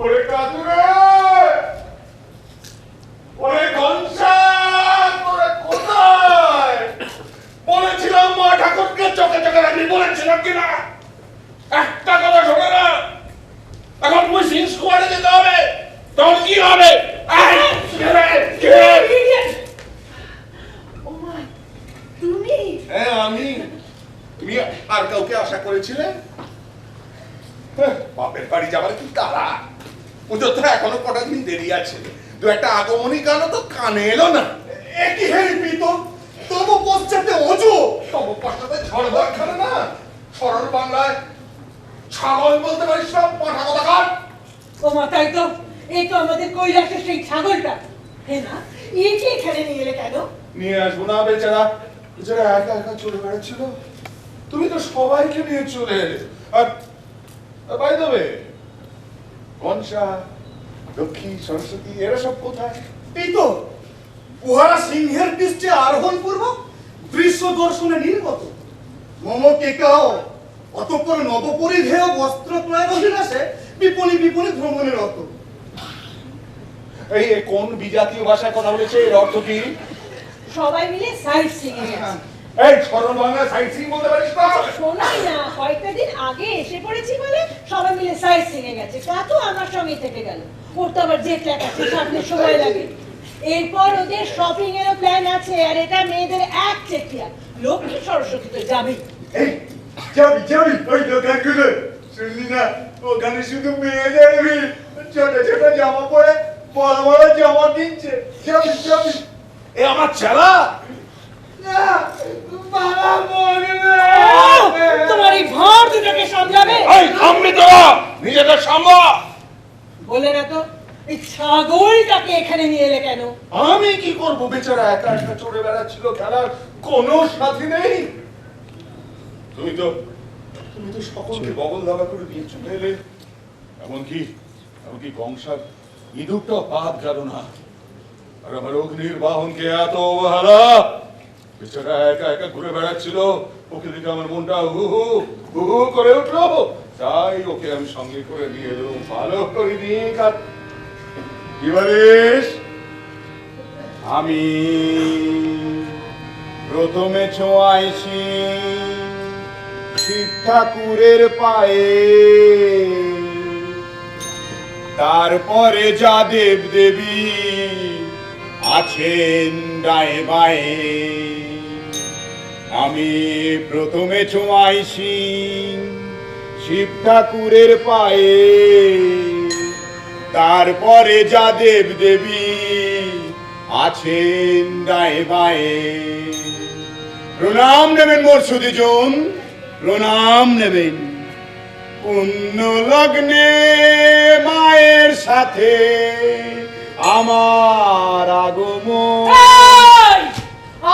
ওরে কাতুরে, ওরে ঘনশা, তোরা কোথায়? বলেছিলাম মা ঠাকুরকে চোখে চোখে রাখবি, বলেছিলাম কিনা? একটা কথা শোনে না, এখন মিসিং স্কোয়াডে যেতে হবে। তোর কি হবে? তুমি? হ্যাঁ আমি। তুমি আর কাউকে আশা করেছিলে? বাপের বাড়ি যাবার কি তারা? পুজো তো এখনো কটা দিন দেরি আছে। দু একটা আগমনী গানও তো কানে এলো না। একই হেল্পি তো, তবু পশ্চাতে অজু, তবু পশ্চাতে ঝড় ভয় খানে না। সরল বাংলায় ছাগল বলতে পারিস না, পাঠা কথা কাট। ও মা, তাই তো, এই তো আমাদের কৈলাসের সেই ছাগলটা। হে না, একে এখানে নিয়ে এলে কেন? নিয়ে আসবো না, বেচারা বেচারা একা একা চলে বেড়াচ্ছিল। তুমি তো সবাইকে নিয়ে চলে এলে। আর by the way, Kansa, Lakshmi, Saraswati এরা সব কোথায়? এই তো উহারা সিংহের পৃষ্ঠে আরোহণ পূর্বক দৃশ্য দর্শনে নির্গত। মম কেকাও অতঃপর নবপরিধেয় বস্ত্র ক্রয়ের অভিলাষে বিপণী বিপণী ভ্রমণে রত। এই কোন বিজাতীয় ভাষায় কথা বলেছে? এর অর্থ কি? সবাই মিলে সাইড সিং এ গেছে। এই সরল বাংলা সাইট সিং বলতে পারিস না? শোনাই না, কয়েকটা দিন আগে এসে পড়েছি বলে সবাই মিলে সাইড সিং এ গেছে। তা তো আমার সঙ্গে থেকে গেল। ওর তো আবার জেট ল্যাগ আছে, সামনে সময় লাগে। এরপর ওদের শপিং এরও প্ল্যান আছে, আর এটা মেয়েদের এক চেটিয়া। লক্ষ্মী সরস্বতী তো যাবেই। এই যাবি যাবি ওই দোকানগুলো, শুনলি না? ওখানে শুধু মেয়েদের ভিড়, ছোট ছোট জামা পরে বড় বড় জামা কিনছে। যাবি যাবি। এ আমার চেলা। না বাবা বলবে তোমার এই ভাঁড় দুটোকে সামলাবে? এই থামবি তোরা, নিজেদের সামলা। বলে না তো, এই ছাগলটাকে এখানে নিয়ে এলে কেন? আমি কি করব? বেচারা একা একা চড়ে বেড়াচ্ছিল, খেলার কোনো সাথী নেই। তুমি তো সকলকে বগল দাবা করে দিয়ে চলে এলে। এমনকি কংসার ইঁদুরটাও পাত গেল না। আর আমার অগ্নির বাহনকে এত অবহেলা। বেচারা একা একা ঘুরে বেড়াচ্ছিল, ওকে দেখে আমার মনটা হু হু হু হু করে উঠলো। তাই ওকে আমি সঙ্গে করে নিয়ে এলো, ভালো করে নিয়ে কাট। কি বলিস? আমি প্রথমে ছোঁয়াইছি শিব ঠাকুরের পায়ে, তারপরে যা দেব দেবী আছেন ডায়ে বায়ে। আমি প্রথমে ছোঁয়াইছি শিব ঠাকুরের পায়ে, তারপরে যা দেব দেবী আছেন ডায়ে বায়ে। প্রণাম নেবেন মোর সুধীজন, প্রণাম নেবেন। পুণ্য লগ্নে মায়ের সাথে আমার আগমন।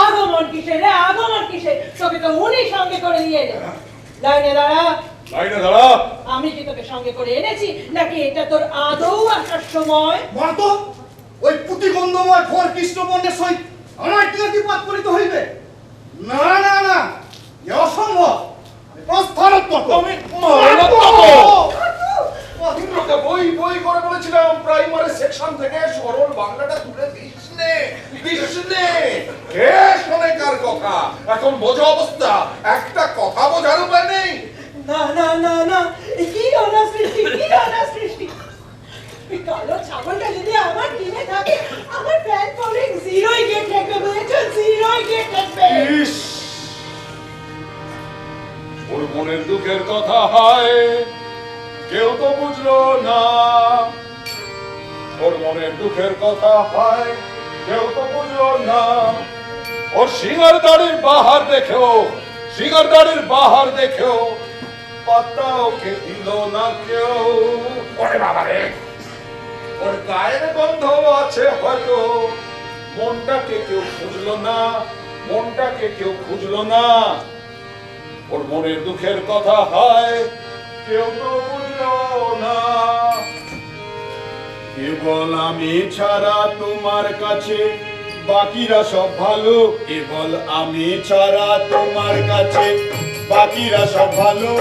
আগমন কিসের রে, আগমন কিসের? তোকে তো উনি সঙ্গে করে নিয়ে এলেন। লাইনে দাঁড়া। লাইনে দাঁড়া। আমি কি তোকে সঙ্গে করে এনেছি, নাকি এটা তোর আদৌ আসার সময়? মাতো ওই পুঁতিগন্ধময় ঘোর কৃষ্ণবর্ণের সহিত আমার কীর্তিপাত করিতে হইবে? না না না, এ অসম্ভব। প্রস্থানোত্তর। আমি বই বই করে বলেছিলাম প্রাইমারি সেকশন থেকে সরল বাংলাটা তুলে দিস নে, দিস নে। কে শোনে কার কথা? এখন বোঝা অবস্থা, একটা কথা বোঝার উপায় নেই। না না না না, কি অনার সৃষ্টি, কি অনার সৃষ্টি! এই কালো ছাগলটা যদি আমার টিমে থাকে, আমার ফ্যান ফলোইং জিরোই গেট থাকবে, বুঝেছো? জিরোই গেট থাকবে। ইস, ওর মনের দুঃখের কথা হয়, কেউ তো বুঝলো না। ওর মনের দুঃখের কথা হয়, কেউ তো বুঝলো না। ওর সিঙ্গার দাড়ির বাহার দেখেও, সিঙ্গার দাড়ির বাহার দেখেও পাত্তা ওকে দিল না কেউ। ওরে বাবা রে, ওর গায়ের গন্ধ আছে হয়তো, মনটাকে কেউ খুঁজলো না, মনটাকে কেউ খুঁজলো না। ওর মনের দুঃখের কথা হয়, কেউ তো বুঝলো না। কেবল আমি ছাড়া তোমার কাছে বাকিরা সব ভালো, কেবল আমি ছাড়া তোমার কাছে বাকিরা সব ভালো।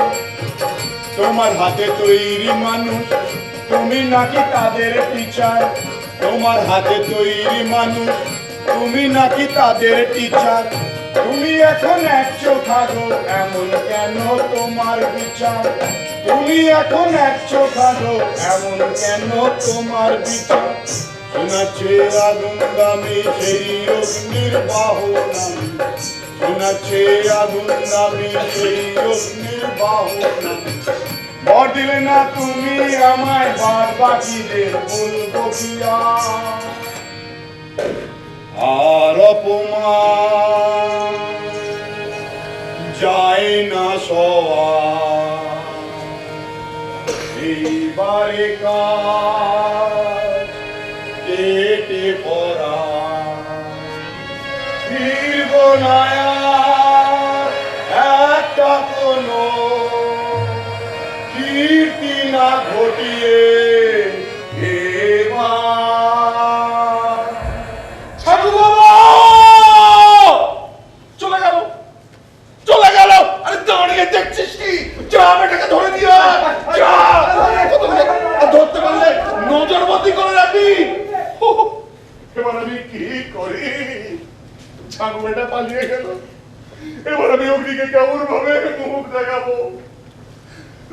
তোমার হাতে তৈরি মানুষ তুমি নাকি তাদের টিচার, তোমার হাতে তৈরি মানুষ, তুমি নাকি তাদের টিচার। তুমি এখন এক চোখা গো, এমন কেন তোমার বিচার? তুমি এখন এক চোখা গো, এমন কেন তোমার বিচার? শোনাচ্ছে আগুন দামে সেই অগ্নির বাহনা, শোনাচ্ছে আগুন দামে সেই অগ্নির বাহনা। ভর দিলে না তুমি আমায়, বাদ বাকিদের বলবো কি আর? অপমান যায় না সওয়া, এইবারে কাজ কেটে পড়া, ফিরব না আর একটা কোনো কীর্তি না ঘটিয়ে এবার। সাধু বাবা চলে গেল, চলে গেল। আরে দাঁড়িয়ে দেখছিস কি? যা বেটাকে ধরে দিয়া, যা। আর ধরতে পারলে নজরবন্দি করে রাখবি। এবার আমি কি করি? ছাগু বেটা পালিয়ে গেল, এবার আমি অগ্নিকে কেমন ভাবে মুখ দেখাবো?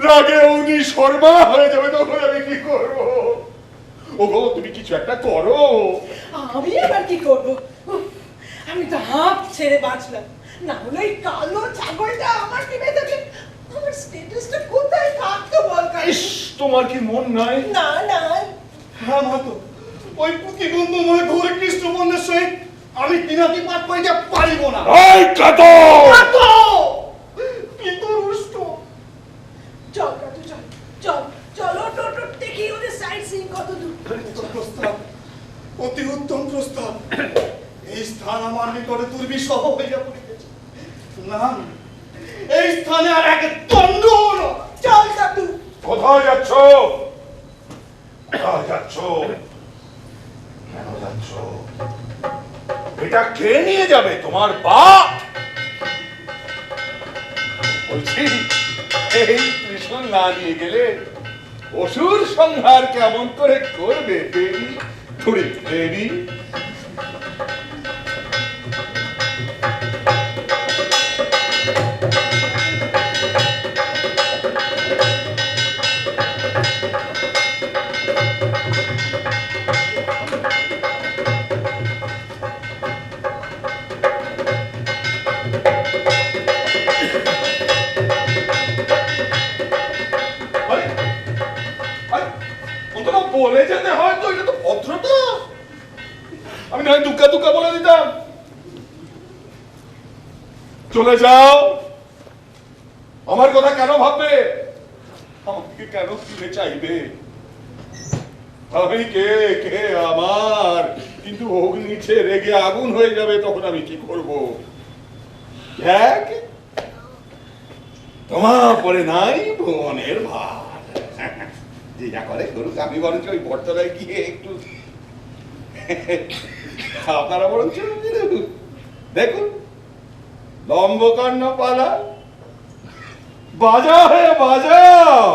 রাগে অগ্নি শর্মা হয়ে যাবে, তখন আমি কি করবো? ওগো তুমি কিছু একটা করো। আমি এবার কি করব? আমি তো হাঁপ ছেড়ে বাঁচলাম, না হলে এই কালো ছাগলটা আমার টিপে থাকে। আমার স্ট্যাটাসটা কোথায় থাকতো বল কাল? ইস, তোমার কি মন নাই? না না, হ্যাঁ মাতো, ওই প্রতিবন্ধময় ঘোর কৃষ্ণবর্ণের সহিত আমি তিনাতি পাঠ করিতে পারিব না। এই কাটো! মাতো! পিতরুষ্ট! চল কাটু চল, চল চলো টোটো দেখি ওদের সাইড সিন কত দূর। প্রস্তাব, অতি উত্তম প্রস্তাব। এই স্থান আমার নিকটে দুর্বিষহ হইয়া পড়িতেছে। না, এই স্থানে আর এক দণ্ড না। চল কাটু। কোথায় যাচ্ছ? কোথায় যাচ্ছ? কেন যাচ্ছ? এটা কে নিয়ে যাবে? তোমার বাপ? বলছি এই কৃষ্ণ না নিয়ে গেলে অসুর সংহার কেমন করে করবে? দেবী ধরে দেবী। বলে যেতে হয় তো, এটা তো ভদ্রতা। আমি না দুঃখা দুঃখা বলে দিতাম চলে যাও। আমার কথা কেন ভাববে? আমাকে কেন ফিরে চাইবে? আমি কে? কে আমার? কিন্তু অগ্নিতে রেগে আগুন হয়ে যাবে, তখন আমি কি করব? দেখ তোমার পরে নাই ভুবনের ভার। যে যা করে করুক, আমি বরঞ্চ ওই বটতলায় গিয়ে একটু আপনারা বরঞ্চ দেখুন লম্বকর্ণ পালা বাজা হয়ে বাজাও।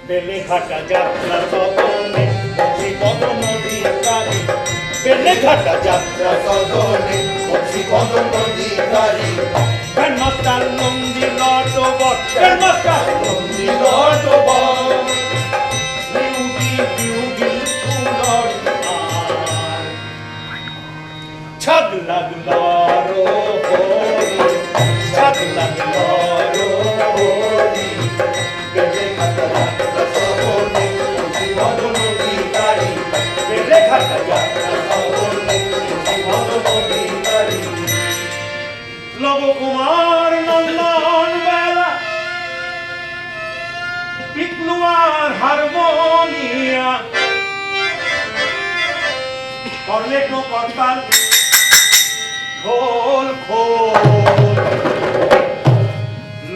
বেলেঘাটা যাত্রা সদনে বংশী বদন বেলেঘাটা যাত্রা সদনে বলছি কদম অধিকারী গ্র্যান্ডমাস্টার নন্দী নটবর গ্র্যান্ডমাস্টার নন্দী নটবর छग लगलो रो होली छग लगलो रो होली बेले खतरा सबोने खुशी मधुनो भिखारी बेले खतरा सबोने खुशी मधुनो भिखारी लव कुमार नंदन बेला पिकलुआर हारमोनिया करलेटो करताल খোল খোল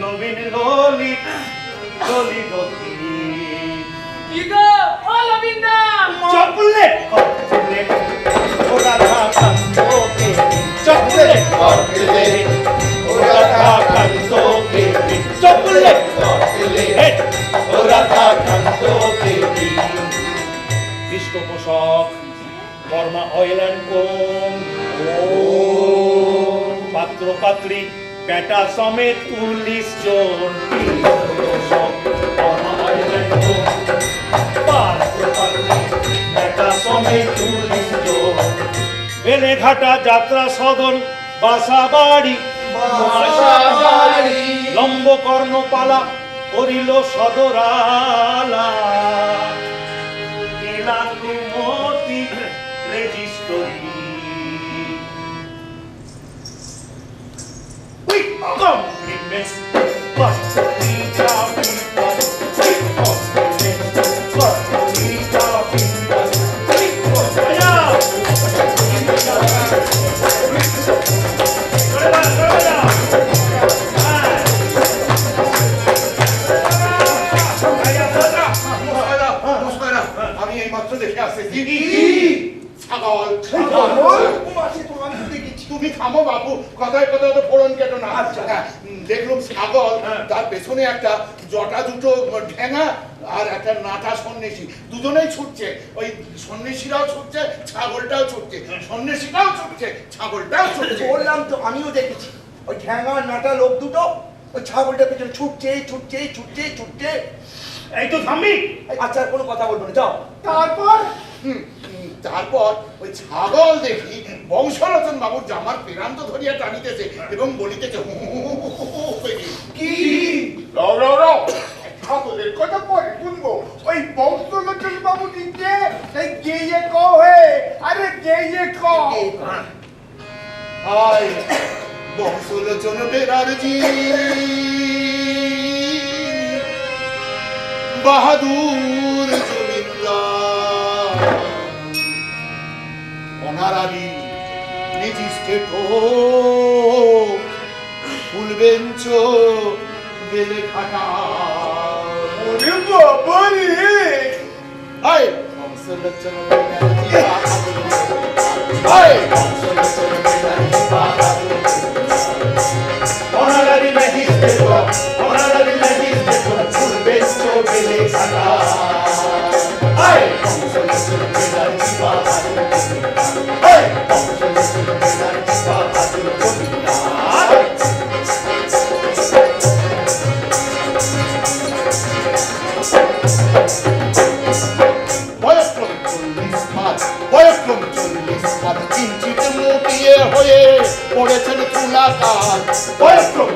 নবীন ললিত ললি গতি কি গো ও লবিন্দা চকলেট চকলেট ওরা কান্তোকে চকলেট চকলেট ওরা কান্তোকে চকলেট চকলেট ওরা কান্তোকে পৃষ্ঠপোষক বর্মা অয়েল অ্যান্ড কোম পাত্র পাত্রী বেটা সমেত 40 জন বর্মা অয়েল অ্যান্ড কোম পাত্র পাত্রী বেটা সমেত 40 জন বেলেঘাটা যাত্রা সদন বাসাবাড়ি লম্ব কর্ণপালা করিল সদরালা মতি রেজিস্টরি উই কমপ্লিমেন্টস পাত্রী চাপিন পাস উই কমপ্লিমেন্টস পাত্রী চাপিন পাস উই আমি এই মাত্র দেখে আসছি ছাগল তুমি থামো বাবু কথায় কথায় তো ফোড়ন কেটো না দেখলাম ছাগল তার পেছনে একটা জটা দুটো ঠেঙা আর একটা নাটা সন্ন্যাসী দুজনেই ছুটছে ওই সন্ন্যাসীরাও ছুটছে ছাগলটাও ছুটছে সন্ন্যাসীটাও ছুটছে ছাগলটাও ছুটছে বললাম তো আমিও দেখেছি ওই ঠ্যাঙা নাটা লোক দুটো ওই ছাগলটার পেছনে ছুটছে ছুটছে ছুটছে ছুটছে এই তো থামবি আচ্ছা কোনো কথা বলবো না যাও তারপর ওই ছাগল দেখি বংশরতন বাবুর জামার পেরান্ত ধরিয়া টানিতেছে এবং বলিতেছে কি ছাগলের কথা পরে শুনবো ওই বংশরতন বাবু দিকে এই গেয়ে আরে গেয়ে আয় বংশলোচন বেরারজি বাহাদুর জমিদার অনারারি ম্যাজিস্ট্রেট ফুলবেঞ্চ বেলেঘাটা ওরে বাবা রে আয় বংশলোচন বেরারজি বাহাদুর আয় বংশলোচন বেরারজি বাহাদুর অনারারি ম্যাজিস্ট্রেট ফুলবেঞ্চ বেলেঘাটা আয় বংশলোচন বেরারজি বাহাদুর আয় বংশলোচন বেরারজি বাহাদুর বয়স্ক্রম 40 মাস চিন্তিত মুটিয়ে হয়ে পড়েছেন চুলাকার বয়স্ক্রম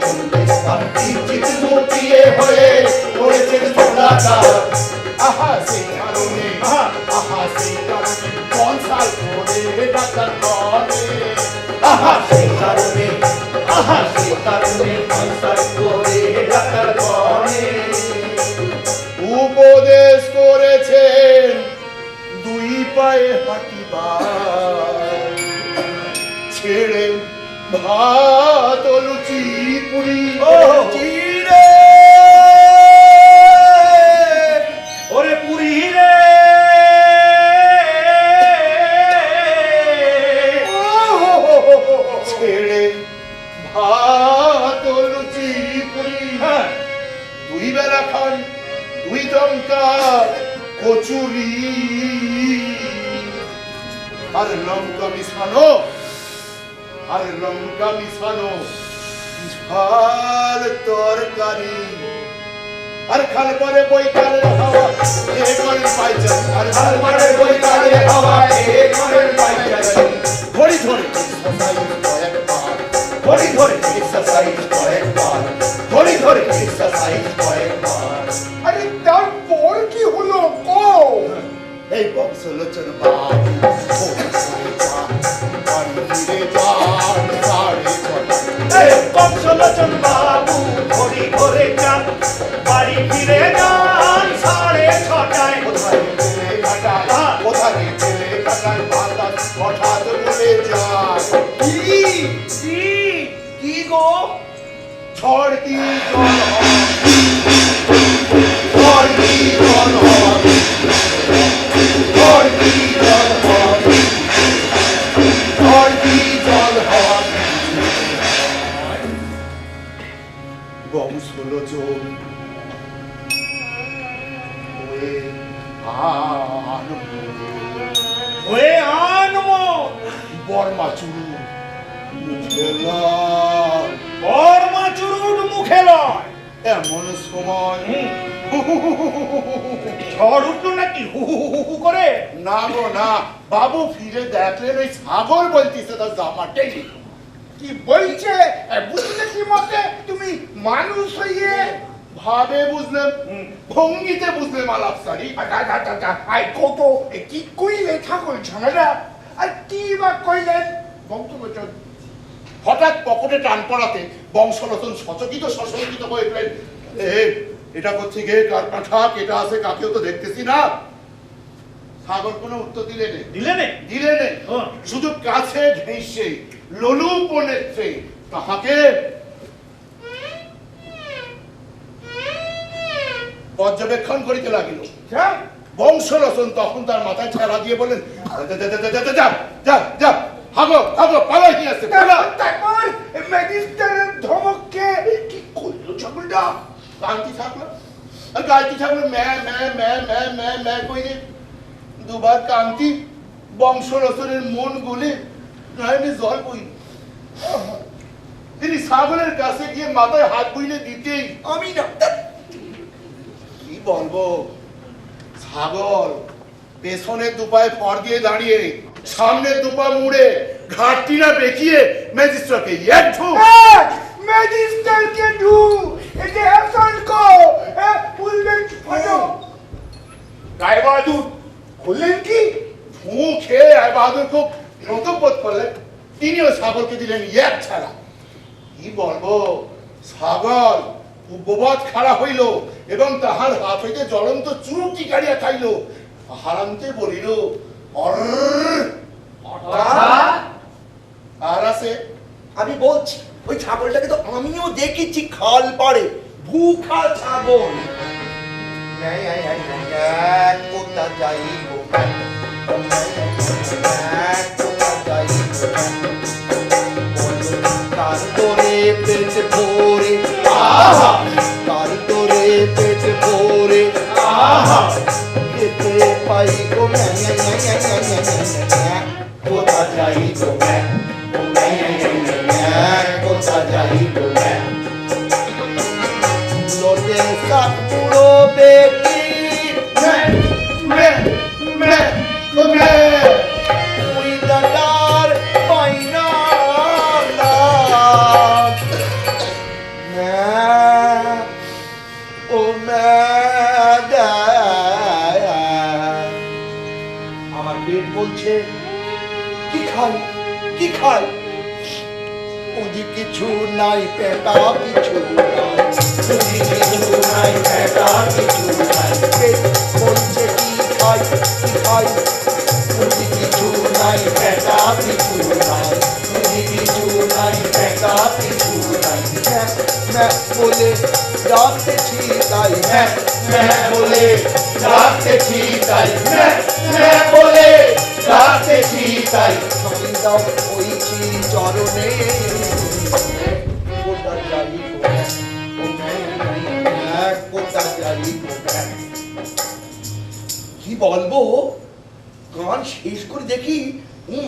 40 মাস চিন্তিত মুটিয়ে হয়ে পড়েছেন চুলাকার আহা সেই কারণে কনসাল করে ডাক্তার করে আহা সেই কারণে কনসাল করে ডাক্তার করে উপদেশ করেছেন দুই পায়ে হাঁটিবার ছেড়ে ভাত লুচি পুরি চিড়ে ওরে পুরি রে ছেড়ে ভাত লুচি পুরি দুই বেলা খান 2 টঙ্কা কচুরি আর লঙ্কা মিশানো, আর লঙ্কা মিশানো ঝাল তরকারি, আর খাল পরে বৈকালের হাওয়া এ করে পাইচারি, আর খাল পরে বৈকালের হাওয়া এ করে পাইচারি। ঘড়ি ধরে ঘড়ি ধরে এক্সারসাইজ কয়েকবার, ঘড়ি ধরে এক্সারসাইজ কয়েকবার। আরে তারপর কি হলো কো? এই বংশলোচন বাবু বাড়ি ফিরে যান সাড়ে ছটায়। এই বংশলোচন বাবু ঘড়ি ধরে যান, বাড়ি ফিরে যান 6:30। কোথায় পেলে কাটায়, কোথায় পেলে কাটায় বাতাস হঠাৎ বলে যায়, কি গো? ঝড় কি জল হয়, ঝড় কি জল হয়, ঝড় কি জল হয়, ঝড় কি জল হয়। বংশলোচন হয়ে হয়ে আনমো বর্মা চুরু মুখে লাল, বর্মা চুরুট মুখে লয়। এমন সময় ঝড় উঠলো নাকি হু হু হু হু করে? না গো না, বাবু ফিরে দেখলেন ওই সাগর বলতিছে তার জামাটাই কি বলছে বুঝলে কি মতে? তুমি মানুষ হইয়ে ভাবে বুঝলেন, ভঙ্গিতে বুঝলেন আলাপ সারি। আই কত কি কইলে ঠাকুর ঝামেলা আর কি বা কইলেন বংশলোচন? হঠাৎ পকেটে টান পড়াতে বংশলোচন সচকিত সশঙ্কিত হয়ে গেলেন। এটা করছে গে কার পাঠা, কেটা আছে কাকেও তো দেখতেছি না। সাগর কোনো উত্তর দিলে নেই, দিলে নে? দিলে নেই, শুধু কাছে ঘেঁষে লোলুপ নেত্রে তাহাকে পর্যবেক্ষণ করিতে লাগিল। বংশলোচন তখন তার মাথায় ঠেলা দিয়ে বললেন, যা যা যা হাগো হাগো পালাই নিয়ে আসছে, পালা। তারপর ম্যাজিস্ট্রেটের ধমককে কি করলো ঠাকুরদা? কান্তি থাকলো, আর কান্তি থাকলো ম্যা ম্যা ম্যা ম্যা ম্যা ম্যা কইরে দুবার কান্তি বংশলোচনের মন গুলে নয়নে জল বইল। তিনি সাগরের কাছে গিয়ে মাথায় হাত বুইলে দিতেই আমি না। কি বলবো, সাগর পেছনের দুপায়ে ফর দিয়ে দাঁড়িয়ে সামনের দুপা মুড়ে ঘাটটিরা বেঁকিয়ে ম্যাজিস্ট্রেটকে এক ঢুক। ম্যাজিস্ট্রেটকে ঢু এটা অ্যাকশন কো পুলবেন ফটো রায় বাহাদুর খুললেন কি? ফু খেয়ে রায় বাহাদুর খুব প্রতবোধ করলেন। তিনিও সাগরকে দিলেন এক ছাড়া। কি বলবো, সাগর উপবাদ খাড়া হইল এবং তাহার হাত হইতে জ্বলন্ত চুরুটি কাড়িয়া খাইল। হারান্তে বলিল আর আছে। আমি বলছি ওই ছাগলটাকে তো আমিও দেখেছি খাল পাড়ে, ভুখা ছাগল। কোথা যাইব কার তোরে পেট ভরে, কার তোরে পেট ভরে খেতে পাই গো। কোথা যাইব কোথা যাইব লোটে সাত পুরো বেটি উই দাদার পাইনা ও আমার পেট বলছে কি খাই কি খাই, পুঁজি কিছু নাই পেটা কিছু নাই, পুঁজি কিছু নাই পেটা কিছু নাই, পেট বলছে কি খাই কি খাই, পুঁজি কিছু নাই পেটা কিছু নাই, পুঁজি কিছু নাই পেটা কিছু নাই। मैं बोले रास्ते ठीक आई, मैं बोले रास्ते ठीक आई, मैं बोले রাতে চিতাই সঙ্গীতাও হইছি চরণে কোথা যাই কোথা যাই। কি বলবো, গান শেষ করে দেখি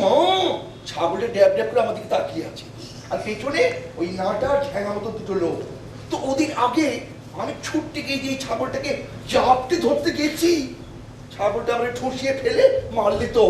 মা ছাগলের ড্যাব ড্যাব করে আমাদেরকে তাকিয়ে আছে, আর পেছনে ওই নাটা ঠ্যাঙা মতো দুটো লোক। তো ওদের আগে আমি ছুটতে গিয়ে দিয়ে ছাগলটাকে চাপতে ধরতে গেছি, ছাগলটা আমরা ঠুসিয়ে ফেলে মারলে তো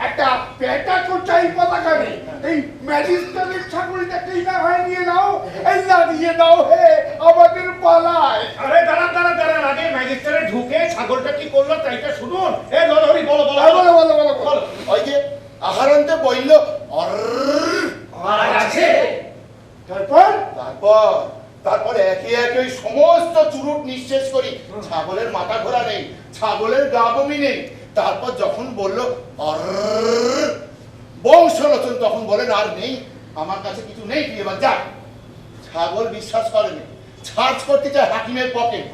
একটা পেটা কোচাই পালা কানে এই ম্যাজিস্ট্রেটের ছাগলটাকেই না হয় নিয়ে নাও, এই না দিয়ে দাও হে আমাদের পালায়। আরে দাঁড়ান দাঁড়ান দাঁড়ান, আগে ম্যাজিস্ট্রেট ঢুকে ছাগলটা কি করলো তাইটা শুনুন। এ নরহরি বলো বলো বলো বলো বলো বলো। ওই যে আহারান্তে বলল আর আছে তারপর তারপর তারপরে একে একে ওই সমস্ত চুরুট নিঃশেষ করি, ছাগলের মাথা ঘোরা নেই, ছাগলের গা বমি নেই। তারপর যখন বলল বংশলোচন, তখন বলেন আর নেই, আমার কাছে কিছু নেই, তুই এবার যা। ছাগল বিশ্বাস করেনি, ছাড় করতে চায় হাকিমের পকেট।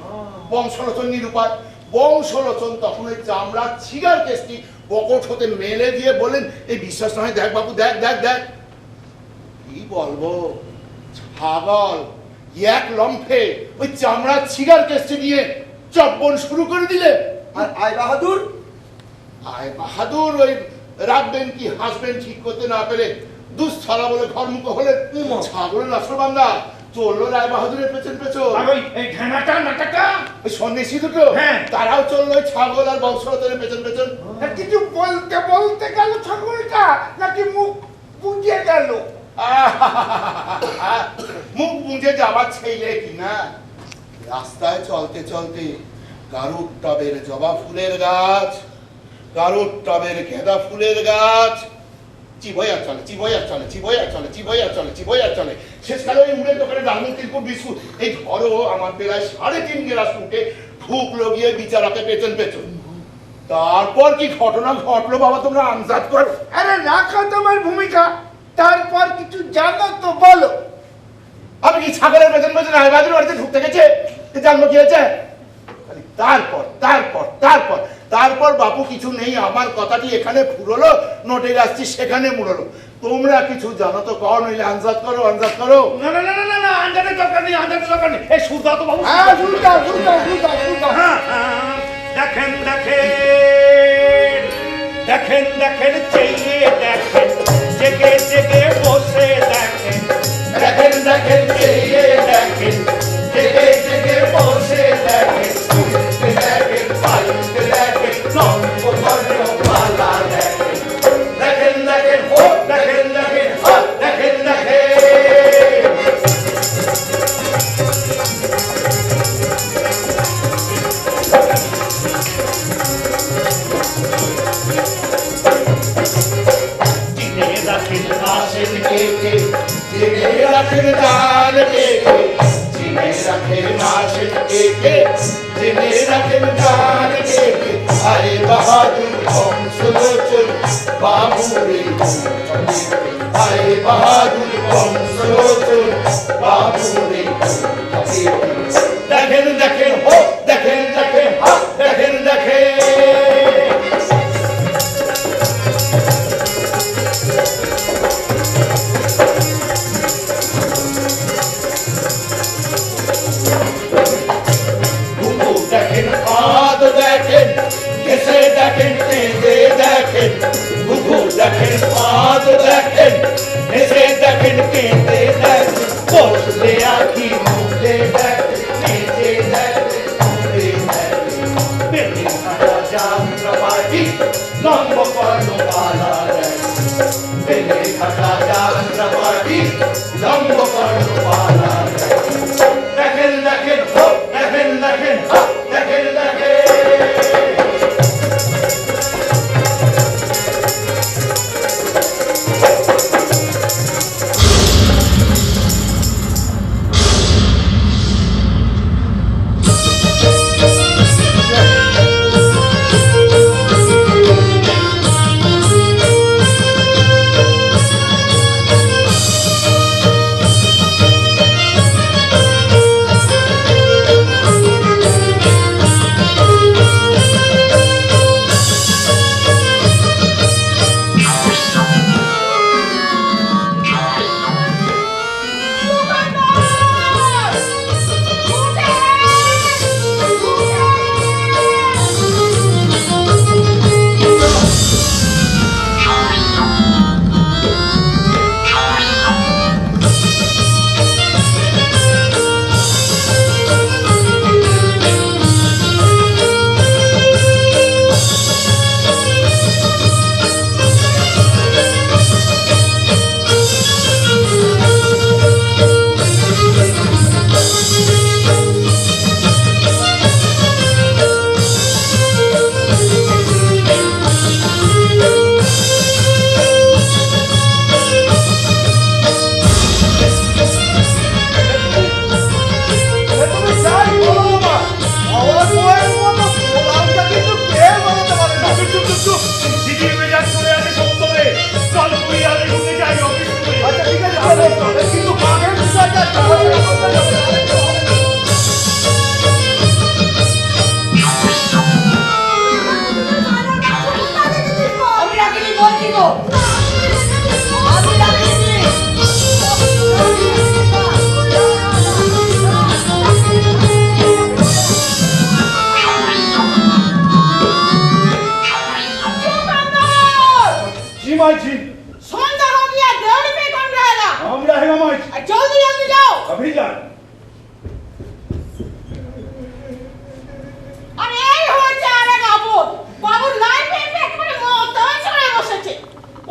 বংশলোচন নিরুপায়, বংশলোচন তখন ওই চামড়ার ছিগার কেসটি পকেট হতে মেলে দিয়ে বলেন, এই বিশ্বাস নয়, দেখ বাবু দেখ দেখ দেখ। কি বলবো, ছাগল এক লম্ফে ওই চামড়ার ছিগার কেসটি নিয়ে চপ্পন শুরু করে দিলে। আর আয় বাহাদুর? আয় বাহাদুর ওই রাখবেন কি হাসবেন ঠিক করতে না পেরে দুঃস্থলা বলে ঘরমুখ হলেন। ছাগলের নাশবান্দা চললো রায় বাহাদুরের পেছন পেছন। আর ওই এই ঢেনাটা নাটাটা ওই সন্ন্যাসী দুটো হ্যাঁ তারাও চললো ওই ছাগল আর বংশলোচনের পেছন পেছন। কিছু বলতে বলতে গেল ছাগলটা নাকি মুখ বুঝে গেল? মুখ বুঝে যাবার ছেলে কিনা। রাস্তায় চলতে চলতে কারুর টবের জবা ফুলের গাছ, কারুর টবের গেঁদা ফুলের গাছ চিবইয়া চলে চিবইয়া চলে চিবইয়া চলে চিবইয়া চলে চিবইয়া চলে। শেষকালে ওই মুড়ের দোকানে ডালমুখ তিলকুট বিস্কুট এই ধরো আমার বেলায় 3.5 গ্লাস উঠে ঢুকলো গিয়ে বিচারাকে পেছন পেছন। তারপর কি ঘটনা ঘটলো বাবা তোমরা আন্দাজ করো। আরে রাখো তোমার ভূমিকা, তারপর কিছু জানো তো বলো। আমি কি ছাগলের পেছন পেছন আইবাদের বাড়িতে ঢুকতে গেছে জানবো কি হয়েছে? তারপর তারপর তারপর তারপর বাপু কিছু নেই, আমার কথাটি এখানে ফুরলো, নোটে আসছি সেখানে মুড়লো। তোমরা কিছু জানো তো কও, নইলে আন্দাজ করো আন্দাজ করো। না না না না না আন্দাজের দরকার নেই, আন্দাজের দরকার নেই। এই সুর দাও তো বাবু। হ্যাঁ শুরু দাও শুরু দাও শুরু দাও শুরু দাও। দেখেন দেখেন দেখেন দেখেন চেয়ে দেখেন, জেগে জেগে বসে দেখেন। দেখেন দেখেন চেয়ে দেখেন, জেগে জেগে বসে দেখেন, উঠতে দেখেন পাইতে দেখেন নববর্ণ পালা দেখেন। দেখেন দেখেন হো দেখেন দেখেন হা দেখেন দেখেন। চিনে রাখেন আসেন কে কে, চিনে রাখেন ডাল কে কে, চিনে রাখেন আসেন কে কে, চিনে রাখেন ডাল কে কে। আরে বাহাদুর বংশলোচন বাবু রে, আরে বাহাদুর বংশলোচন বাবু রে। দেখেন দেখেন হো দেখেন দেখেন হা দেখেন দেখেন। দেখেন আদ দেখেন কেসে দেখেন কেঁদে দেখেন, ঘুঘু দেখেন আদ দেখেন কেসে দেখেন কিন্তু বাঘের বিষয়টা একটা হয়ে আমি রাখিনি বলছি তো আমি রাখিনি जी माई जी সন্ধ্যা हो गया देवड़ी पे कौन रहेगा हम रहेगा माई जी जल्दी जल्दी जाओ अभी जाए আরে এই হচ্ছে আরে বাবুর লাইফ একেবারে মতন চড়ে বসেছে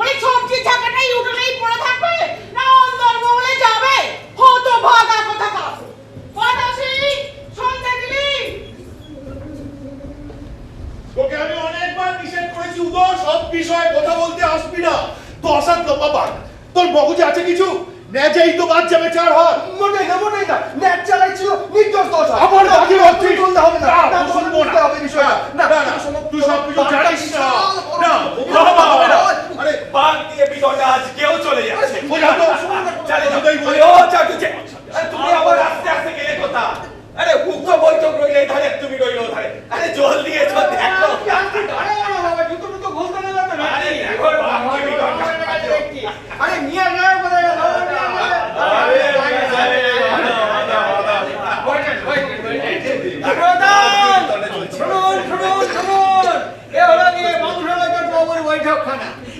ওই সবজি ঝাঁকাটাই উঠোনেই পড়ে থাকবে না অন্দর মহলে যাবে হতো ভাগা কথা কাজ পদাসি সন্ধ্যা দিলি তোকে আমি অনেকবার নিষেধ করেছি উদয় সব বিষয়ে কথা বলতে আসবি না তো অসাধ্য বাবা তোর মগজে আছে কিছু নেজেই তো বাদ যাবে চার হাত মোটেই না নেট চালাইছিল নির্দোষ দোষ আবার বাকি ভাবছিস? বলতে হবে না না, না শুনবো না। বুঝতে হবে বিষয়টা না, তুই সব কিছু জানিস না। না, আরে বাঘ দিয়ে বিদয়টা আজ কেউ চলে যাচ্ছে বোঝা তো চলে যাও। কোথায় বলে? ও চাটুছে আরে তুমি আবার আস্তে আস্তে গেলে কোথা আরে হুক্ক বৈঠক রইলে ধারে তুমি রইলো ধারে আরে জল দিয়েছ দেখো আরে দেখো বাঘ দিয়ে বিদয়টা আরে মিয়া নয় বলে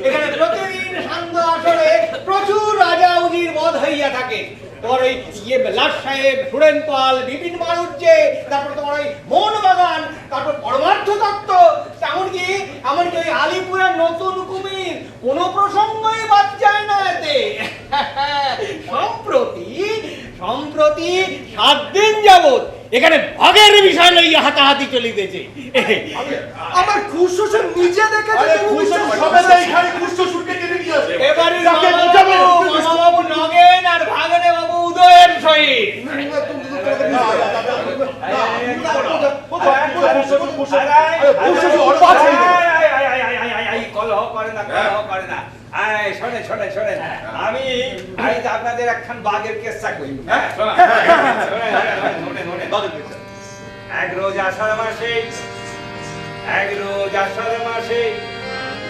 এখানে প্রতিদিন সন্ধ্যা আসরে প্রচুর রাজা উজির বধ হইয়া থাকে তোমার ওই লাট সাহেব সুরেন পাল বিপিন বাড়ুজ্জে তারপর তোমার ওই মোহনবাগান তারপর পরমার্থ দত্ত এমনকি ওই আলিপুরের নতুন কুমির কোনো প্রসঙ্গই বাদ যায় না এতে সম্প্রতি 7 দিন যাবত এখানে ভাগের বিষয় লইয়া হাতাহাতি চলিতেছে আমার খুশোসের নিজে দেখেছে আরে খুশো সবে না এখানে খুশো শুটকে টেনে নিয়ে আসে এবারে তাকে বোঝাবে বাবু নগেন আর ভাগনে বাবু উদয়ের সহিত আমি আপনাদের একখান বাঘের কেসা কই এক রোজ আষাঢ় মাসে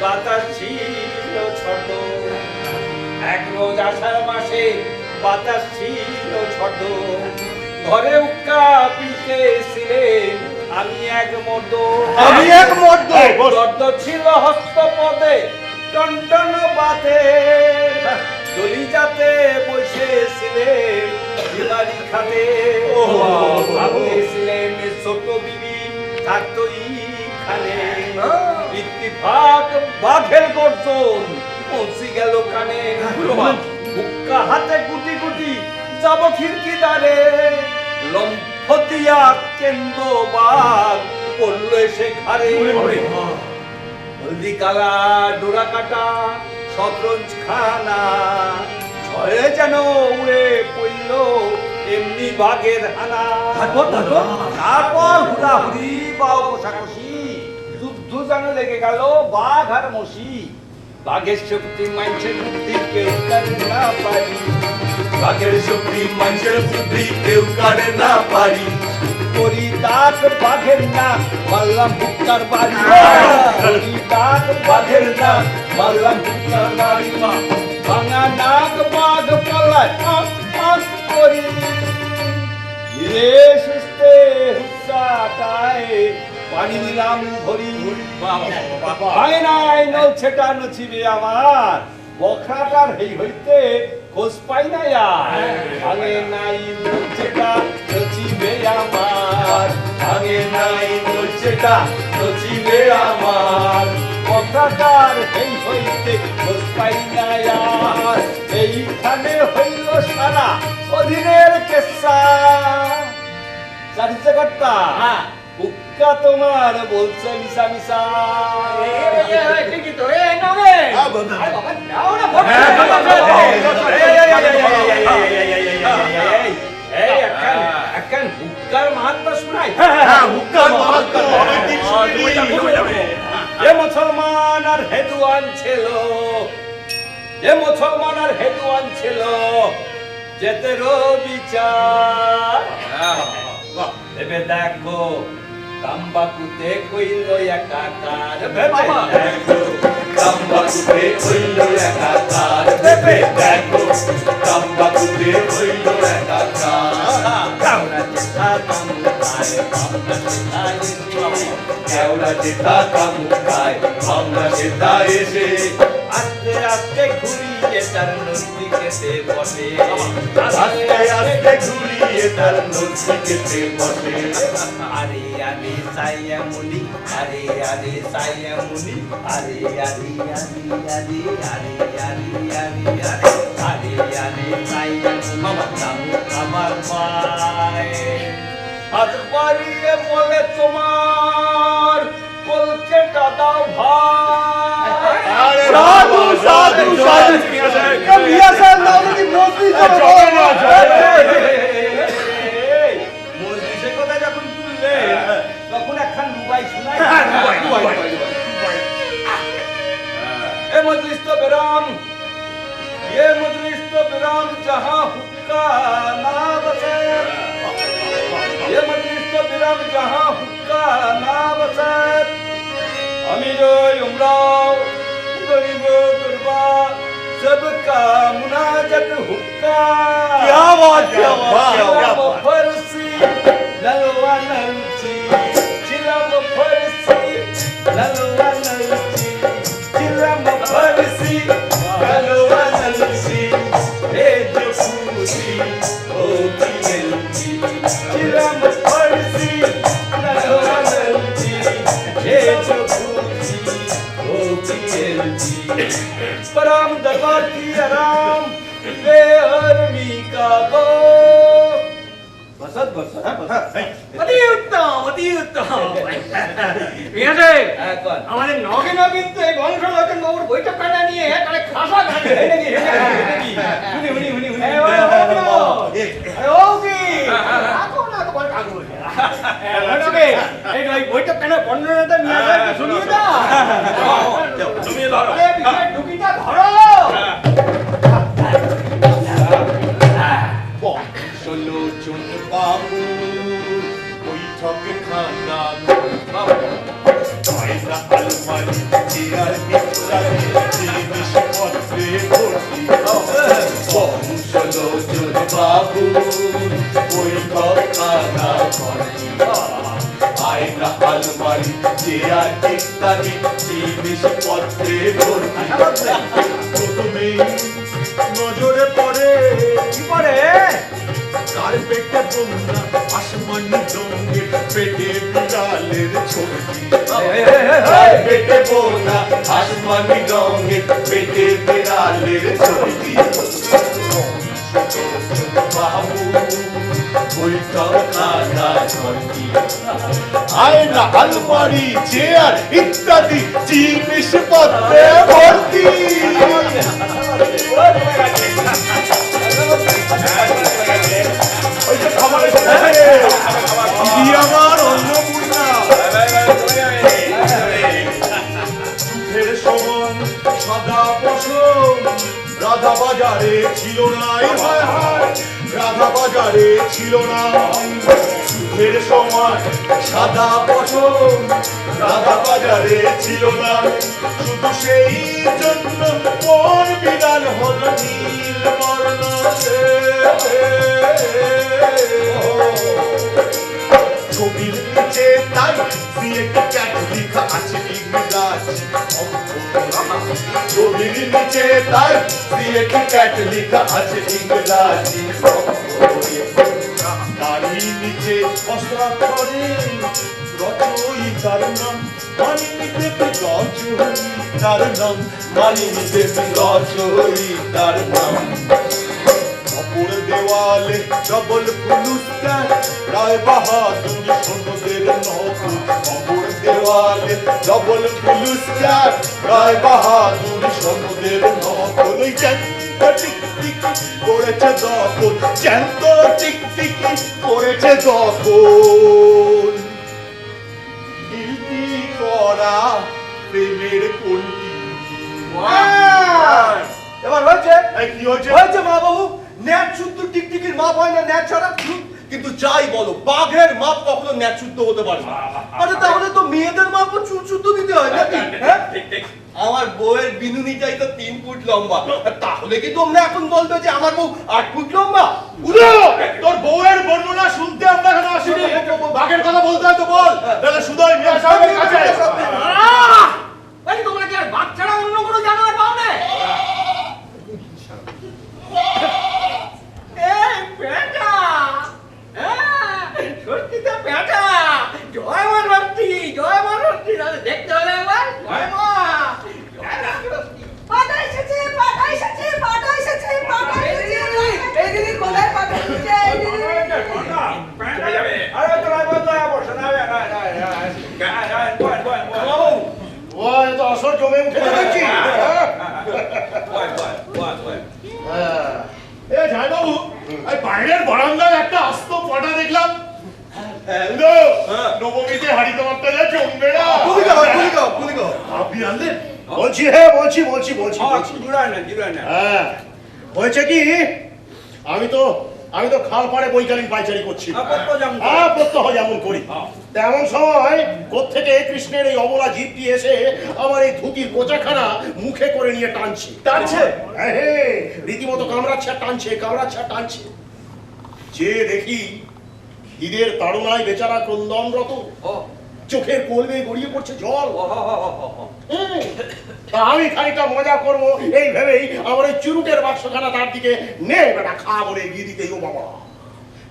বাতাস ছিল ছোট এক রোজ আষাঢ় মাসে বাতাস ছিল ছোট ঘরে উক্কা পিতেছিলেন আমি এক মর্দ দর্দ ছিল হস্তপদে টনটন বাতে দলিজাতে বসেছিলেন বিমারি খাতে ভাবতেছিলেন ছোট বিবি থাকতো খানে ইত্তিফাক বাঘের গর্জন পৌঁছে গেল কানে বুক্কা হাতে গুটি গুটি যাব খিড়কি দ্বারে লম্ফ দিয়া কেন্দ্র বাঘ পড়লো এসে ঘাড়ে হলদি কালা ডোরা কাটা শতরঞ্জ খানা ছয়ে যেন উড়ে পড়ল এমনি বাঘের হানা তারপর হুড়াহুড়ি বা কষাকষি যুদ্ধ যেন লেগে গেল বাঘ আর মশি বাঘের শক্তি মানুষের বুদ্ধি কেউ কাটে না পারি বাঘের শক্তি মানুষের বুদ্ধি কেউ কাটে না পারি করি দাঁত বাঘের না মারলাম বুক্কার বাড়ি করি দাঁত বাঘের না মারলাম বুক্কার বাড়ি ভাঙা নাক বাঘ পালায় করি ধীরে সুস্থে হুসাটায় পানি নিলাম ভরি ভাঙে নাই নলছেটা নছিবে আমার বখরাটার হেই হইতে খোঁজ পাই না আর ভাঙে নাই নলছেটা নছিবে আমার ভাঙে নাই নলছেটা নছিবে আমার বখরাটার হেই হইতে খোঁজ পাই না আর এইখানে হইল সারা অধীনের কেসা জানিস কর্তা উক্কা তোমার বলছে মিশা মিশা ঠিকই তো এ নগে বাবা দাও না ফটো এই একখান হুক্কার মাহাত্ম শোনাই হুক্কার মাহাত্ম অনেকদিন শুনিনি এ মুসলমান আর হেদুয়ান ছিল যেতেরও বিচার ভেবে দেখো তাম্বাকুতে কইল একাকার ভেবে দেখো তাম্বাকুতে কইল একাকার ভেবে দেখো তাম্বাকুতে কইল একাকার কেওড়া যেথা তামুকায় ভাবনা সেথা এসে কেওড়া যেথা তামুকায় ভাবনা সেথা এসে আস্তে আস্তে ঘুরিয়ে তার নদী কেটে বসে আস্তে আস্তে ঘুরিয়ে তার নদী কেটে বসে আরে আরে সাইয়া মুনি আরে আরে সাইয়া মুনি আরে আরে আরে আরে আরে আরে আরে আরে আরে আরে সাইয়া মুনি তামু আমার পায় হাত বাড়িয়ে বলে তোমার কলকেটা দাও ভাই সাধু সাধু সাধু মিয়া সাহেব না হলে কি মসজিদ মসজিদের কথা যখন তুললে তখন একখান রুবাই শোনাই এ মজলিস তো বেরাম ये मजलिस तो विराम जहां हुक्का ना बसे ये मजलिस तो विराम जहां हुक्का ना बसे अमीरो उमराव गरीब गुरबा सबका मुनाजत हुक्का क्या बात क्या फरसी ललवा नलची चिलम फरसी ललवा नलची चिलम फरसी ललवा नलची हे जफूसी ओ किलची चिलम फरसी ललवा नलची हे जफूसी ओ किलची परम दरबार की आराम बेहरमी का गो बसत बसत অতি উত্তম অতি উত্তম মিয়া সাহেব এখন আমাদের নগেনা কিন্তু এই বংশলোচন বাবুর বৈঠকখানা নিয়ে তাহলে খাসা ঘাটে নাকি শুনি শুনি শুনি শুনি ও কি কাকু না তোমার কাকু এই বৈঠকখানা বর্ণনাটা নিয়ে সাহেব শুনিয়ে দাও তুমি ধরো ঢুকিটা ধরো বংশলোচন বাবুর বৈঠক খানা আয়না আলমারি চেয়ার ইত্যাদি জিনিসপত্রে ভর্তি বংশলোচন বাবুর বৈঠক খানা ভর্তি আয়না আলমারি চেয়ার ইত্যাদি জিনিসপত্রে ভর্তি প্রথমেই নজরে পড়ে কি করে তার পেটে বোনা আসমানি রঙের পেটে বিড়ালের ছবি তার পেটে বোনা আসমানি রঙের পেটে বিড়ালের ছবি বাবু বৈঠক খানা ভর্তি আয়না আলমারি চেয়ার ইত্যাদি জিনিসপত্রে ভর্তি আমার অন্নপূর্ণা চোখের সমান সাদা পশম রাধা বাজারে ছিল না রাধা বাজারে ছিল না চোখের সমান সাদা পশম রাধা বাজারে ছিল না শুধু সেই জন্য কোন বিড়াল হল নীল বর্ণ ছবির নিচে তাই ক্যাট লেখা আছে ইংরাজি ছবির নিচে তাই ক্যাট লেখা আছে ইংরাজি তারই নিচে অস্ত্রাক্ষরে রচয়িতার নাম মানিনী দেবী রচয়িতার নাম মানিনী দেবী রচয়িতার নাম অপর দেওয়ালে ডবল পুরস্কার রায় বাহাদুর সৈন্যদের নকল অপর দেওয়ালে ডবল পুরস্কার রায় বাহাদুর সৈন্যদের নকল ওই জ্যান্ত টিকটিকি করেছে দখল জ্যান্ত টিকটিকি করেছে দখল কীর্তি করা প্রেমের কোনটি এবার হয়েছে এই কি হয়েছে? হয়েছে মা বাবু, ন্যাট শুদ্ধ টিকটিকির মাপ হয় না ন্যাট ছাড়া। কিন্তু যাই বলো, বাঘের মাপ কখনো ন্যাট শুদ্ধ হতে পারে না। আরে তাহলে তো মেয়েদের মাপও চুল শুদ্ধ দিতে হয় নাকি? হ্যাঁ, ঠিক ঠিক। আমার বউয়ের বিনুনিটাই তো 3 ফুট লম্বা, তাহলে কি তোমরা এখন বলবে যে আমার বউ 8 ফুট লম্বা? উদো, তোর বউয়ের বর্ণনা শুনতে আমরা এখানে আসিনি। বাঘের কথা বলতে হয় তো বল, তাহলে সুদয় মিয়া সাহেবের কাছে। এই তোমরা কি আর বাঘ ছাড়া অন্য কোনো জানোয়ার পাও না? এই বেটা, সত্যিটা বেটা, জয় মা রত্তি, দেখতে হলে একবার জয় মা, জয় মা রত্তি। পাটা এসেছে, পাটা এসেছে, পাটা এসেছে, পাটা এসেছে। এই দিদি কোথায় পাটা এসেছে? এই দিদি। চলে যাবে। আরে তোরা বন্ধ হয়ে বসে না, ওই তো আসর জমে উঠে দেখছি। এ যাই বাবু, এই বাইরের বারান্দায় একটা আস্ত পাটা দেখলাম। উদো, নবমীতে হাড়ি তোমারটা যা জমবে না। আপনি আনলেন? বলছি হ্যাঁ, বলছি। হ্যাঁ, হয়েছে কি, আমি তো খাল পাড়ে বৈকালীন পাইচারি করছি। হ্যাঁ, প্রত্যহ যেমন করি। তেমন সময় কোত্থেকে কৃষ্ণের এই অবলা জীবটি এসে আমার এই ধুতির কোচাখানা মুখে করে নিয়ে টানছে। হ্যাঁ, রীতিমতো কামড়াচ্ছে আর টানছে। যে দেখি খিদের তাড়নায় বেচারা ক্রন্দনরত, চোখের কোল বেয়ে গড়িয়ে পড়ছে জল। তা আমি খানিকটা মজা করবো এই ভেবেই আমার ওই চুরুটের বাক্সখানা তার দিকে নে বেটা খা বলে এগিয়ে দিতেই ও বাবা,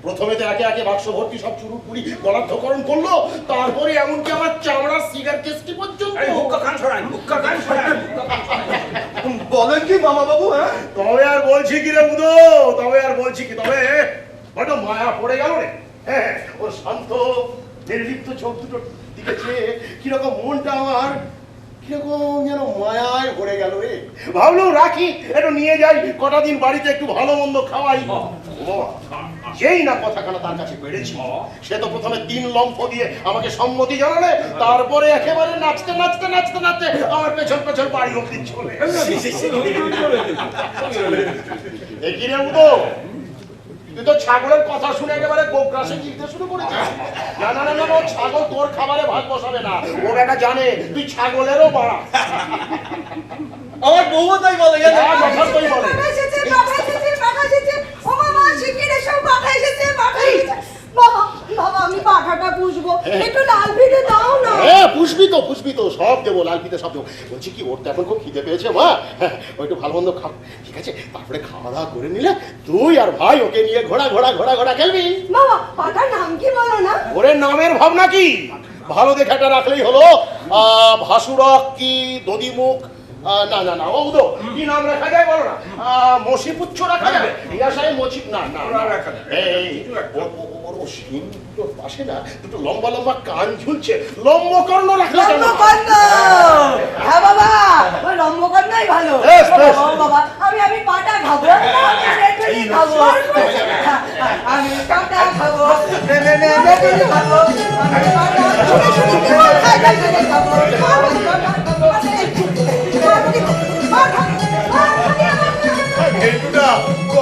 প্রথমে তো একে একে বাক্স ভর্তি সব চুরুট পুরি গলাধকরণ করলো, তারপরে এমনকি আমার চামড়ার সিগার কেসটি পর্যন্ত। বলেন কি মামা বাবু? হ্যাঁ, তবে আর বলছি কি রে বুধো, তবে বড় মায়া পড়ে গেল রে। হ্যাঁ, ও শান্ত নির্লিপ্ত চোখ দুটো দিকে চেয়ে কিরকম মনটা আমার কিরকম যেন মায়ায় ভরে গেল রে। ভাবলো রাখি, একটু নিয়ে যাই, কটা দিন বাড়িতে একটু ভালো মন্দ খাওয়াই। ও বাবা, যেই না কথাখানা তার কাছে বেড়েছি, সে তো প্রথমে 3 লম্ফ দিয়ে আমাকে সম্মতি জানালে, তারপরে একেবারে নাচতে আমার পেছন বাড়ি অব্দি চলে। দেখি রে উদো, তুই তো ছাগলের কথা শুনে একেবারে গোগ্রাসে জিতে শুরু করেছিস। না, ও ছাগল তোর খাবারে ভাত বসাবে না, ও বেটা জানে তুই ছাগলেরও বাড়া। আমার বউও তাই বলে। যথার্থই বলে। পাটা এসেছে, পাটা এসেছে, পাটা এসেছে। ও মামা, শিগগির এসো, পাটা এসেছে, পাটা এসেছে। বাবা, আমি পাঠাটা পুষবো, একটু লাল ভিড়ে দাও না। হ্যাঁ, পুষবি তো, সব দেবো, লাল পিঠে সব দেবো। বলছি কি, ওর তো এখন খুব খিদে পেয়েছে মা, ও একটু ভালো মন্দ খাও, ঠিক আছে? তারপরে খাওয়া দাওয়া করে নিলে তুই আর ভাই ওকে নিয়ে ঘোড়া খেলবি। বাবা, পাটার নাম কি বলো না? ওরে নামের ভাবনা কি, ভালো দেখে একটা রাখলেই হলো। ভাসুরক কি দদিমুখ, না ও উদো, কি নাম রাখা যায় বলো না? মসিপুচ্ছ রাখা যাবে? ইয়াশায় মসি, না এই ওর শিং দুটোর পাশে না দুটো লম্বা কান ঝুলছে, লম্বকর্ণ রাখলে কেন? লম্বকর্ণ। হ্যাঁ বাবা, ওই লম্বকর্ণই ভালো। ও বাবা, আমি পাটা খাবো, আমি রেডি খাবো, আমি পাটা খাবো, রেডি খাবো, আমি পাটা খাবো,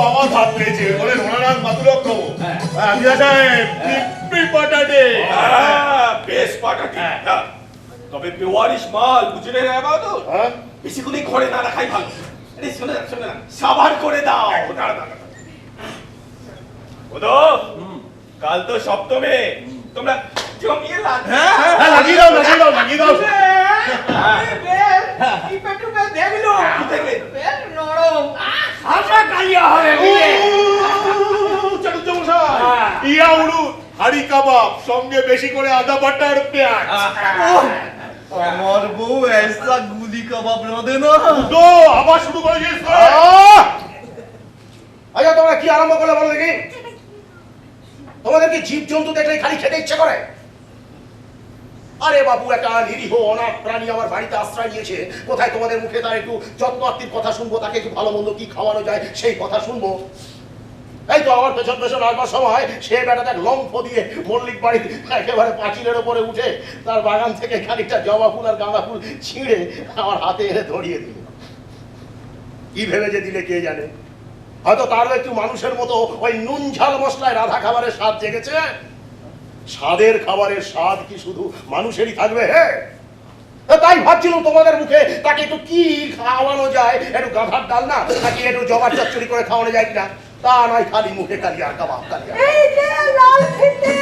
আমার ভাত পেয়েছে বলে রোনারাম মাতুরক খাবো। আমি বেশ পাটাটি, তবে বেওয়ারিশ মাল, বুঝলে রে বাহাদুর? বেশি করে ঘরে না রাখাই ভালো। আরে শোনে না, সাবান করে দাও। দাঁড়া। কাল তো সপ্তমে, তোমরা জমিয়ে লাগিয়ে দাও। দেখলো দেখলে নরম, হাসা কালিয়া হবে। ইয়া উড়ু হাড়ি কাবাব, সঙ্গে বেশি করে আদা বাটা আর পেঁয়াজ। আমার বউ ऐसा গুলি কাবাব রাঁধে না। তো আবার শুরু করেছিস? আচ্ছা, তোমরা কি আরম্ভ করলে বলো দেখি? তোমাদের কি জীবজন্তু দেখলে খালি খেতে ইচ্ছে করে? আরে বাবু, একটা নিরীহ অনাথ প্রাণী আমার বাড়িতে আশ্রয় নিয়েছে, কোথায় তোমাদের মুখে তার একটু যত্ন আত্মীর কথা শুনবো, তাকে একটু ভালো মন্দ কি খাওয়ানো যায় সেই কথা শুনবো। এই তো আমার পেছন আসবার সময় সে বেটাটা লম্ফ দিয়ে মল্লিক বাড়ির একেবারে পাঁচিলের ওপরে উঠে তার বাগান থেকে খানিকটা জবা ফুল আর গাঁদা ফুল ছিঁড়ে আমার হাতে এনে ধরিয়ে দিল। কি ভেবে যে দিলে কে জানে, হয়তো তারও একটু মানুষের মতো ওই নুন ঝাল মশলায় রাধা খাবারের স্বাদ জেগেছে। স্বাদের খাবারের স্বাদ কি শুধু মানুষেরই থাকবে? হ্যাঁ, তাই ভাবছিলাম তোমাদের মুখে তাকে একটু কি খাওয়ানো যায়, একটু গাধার ডাল না নাকি একটু জবার চচ্চড়ি করে খাওয়ানো যায় কিনা। তা নয়, খালি মুখে কালিয়ার কাবাব, কালিয়ার। এই যে লাল ফিতে,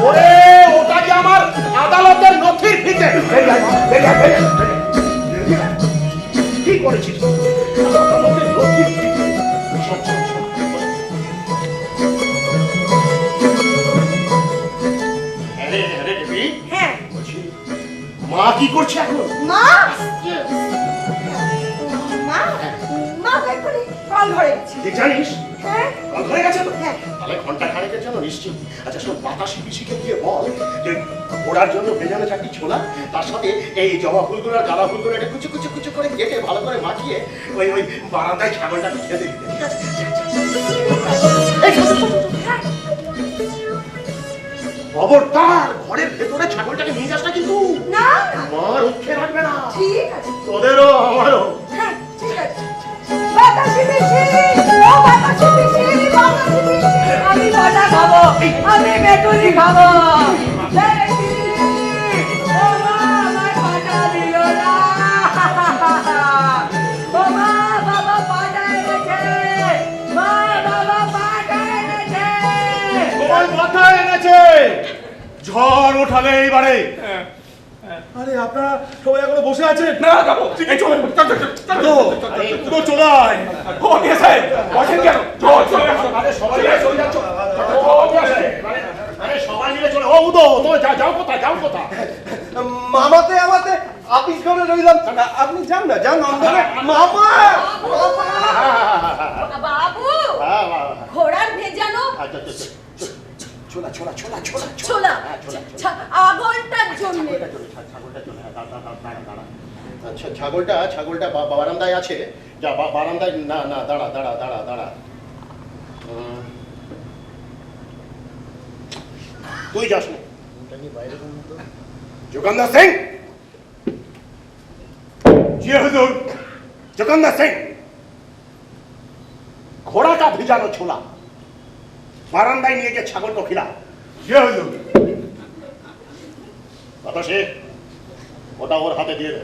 ওরে ওটা কি আমার আদালতের নথির ফিতে? কি করেছিস আদালতের নথির ফিতে? শোন, শোন, শোন। আরে আরে দেবী, হ্যাঁ বলছি, মা কি করছে এখন? মা মা মা করে কল ধরে গেছে। তুই জানিস হ্যাঁ কল ধরে গেছে তো? হ্যাঁ। তাহলে ঘন্টা খানেকের জন্য নিশ্চিত। আচ্ছা শোন, বাতাসি পিসিকে গিয়ে বল যে ওড়ার জন্য ভেজানো চারটি ছোলা, তার সাথে এই জবা ফুলগুলো আর গাঁদা ফুলগুলো একটা কুচু কুচু কুচু করে কেটে ভালো করে মাখিয়ে ওই ওই বারান্দায় ছাগলটাকে খেতে দিতে। ঠিক আছে? এই শোন, শোন, শোন, শোন। খবরদার ঘরের ভেতরে ছাগলটাকে নিয়ে যাস না কিন্তু। না মা রক্ষে রাখবে না। ঠিক আছে, তোদেরও আমারও। হ্যাঁ ঠিক আছে। বাতাসি পিসি, ও বাতাসি পিসি, বাতাসি পিসি, আমি বাটা খাবো, আমি মেটুলি খাবো। দেখি, ও মা আমার বাটা দিল না। ও মা, বাবা বাটা এনেছে, মা বাবা বাটা এনেছে। তোমার মাথা এনেছে, ঝড় ওঠালে এইবারে। আরে আপনারা সবাই এখনো বসে আছেন? না যাবো, এই চলে তো চলাই ও গেছে বসেন কেন? চল চল আরে সবাই মিলে চলে যাচ্ছ। আরে সবাই মিলে চলে। ও উদো, তুমি যাও কোথায়, যাও কোথায়? মামাতে আমাতে আপিস করে রইলাম। আপনি যান না, যান অন্ধকারে। মামা বাবু, ঘোড়ার ভেজানো ছোলা ছোলা ছোলা ছোলা ছোলা ছোলা আগলটার জন্য। আচ্ছা ছাগলটা বারান্দায় আছে। যা বারান্দায়। না না, দাঁড়া দাঁড়া দাঁড়া দাঁড়া। তুই যাস না, যোগেंद्र सिंह। जी हुजूर। जोगिंदर सिंह, घोड़ा का भिजानो छोला বারান্দায় নিয়ে গিয়ে ছাগলকে খিলা। জি হুজুর। বাতাসে ওটা ওর হাতে দিয়ে দে,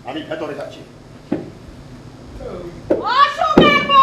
আমি ভেতরে যাচ্ছি। আসো বাবা।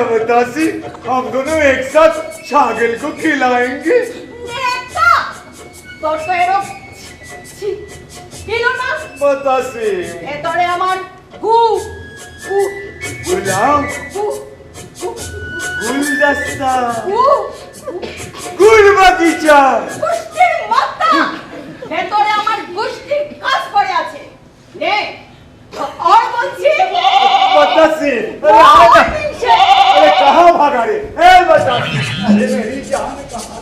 बतासी, हम दोनों एक साथ छागल को खिलाएंगे। बतासी, गुलाम, गुलदस्ता, गुल बगीचा। ভেতরে আমার গোষ্ঠীর কাজ করে আছে। নে और বলছি बतासी, अरे कहाँ भागा रे? ए बतासी, अरे मेरी जान कहाँ?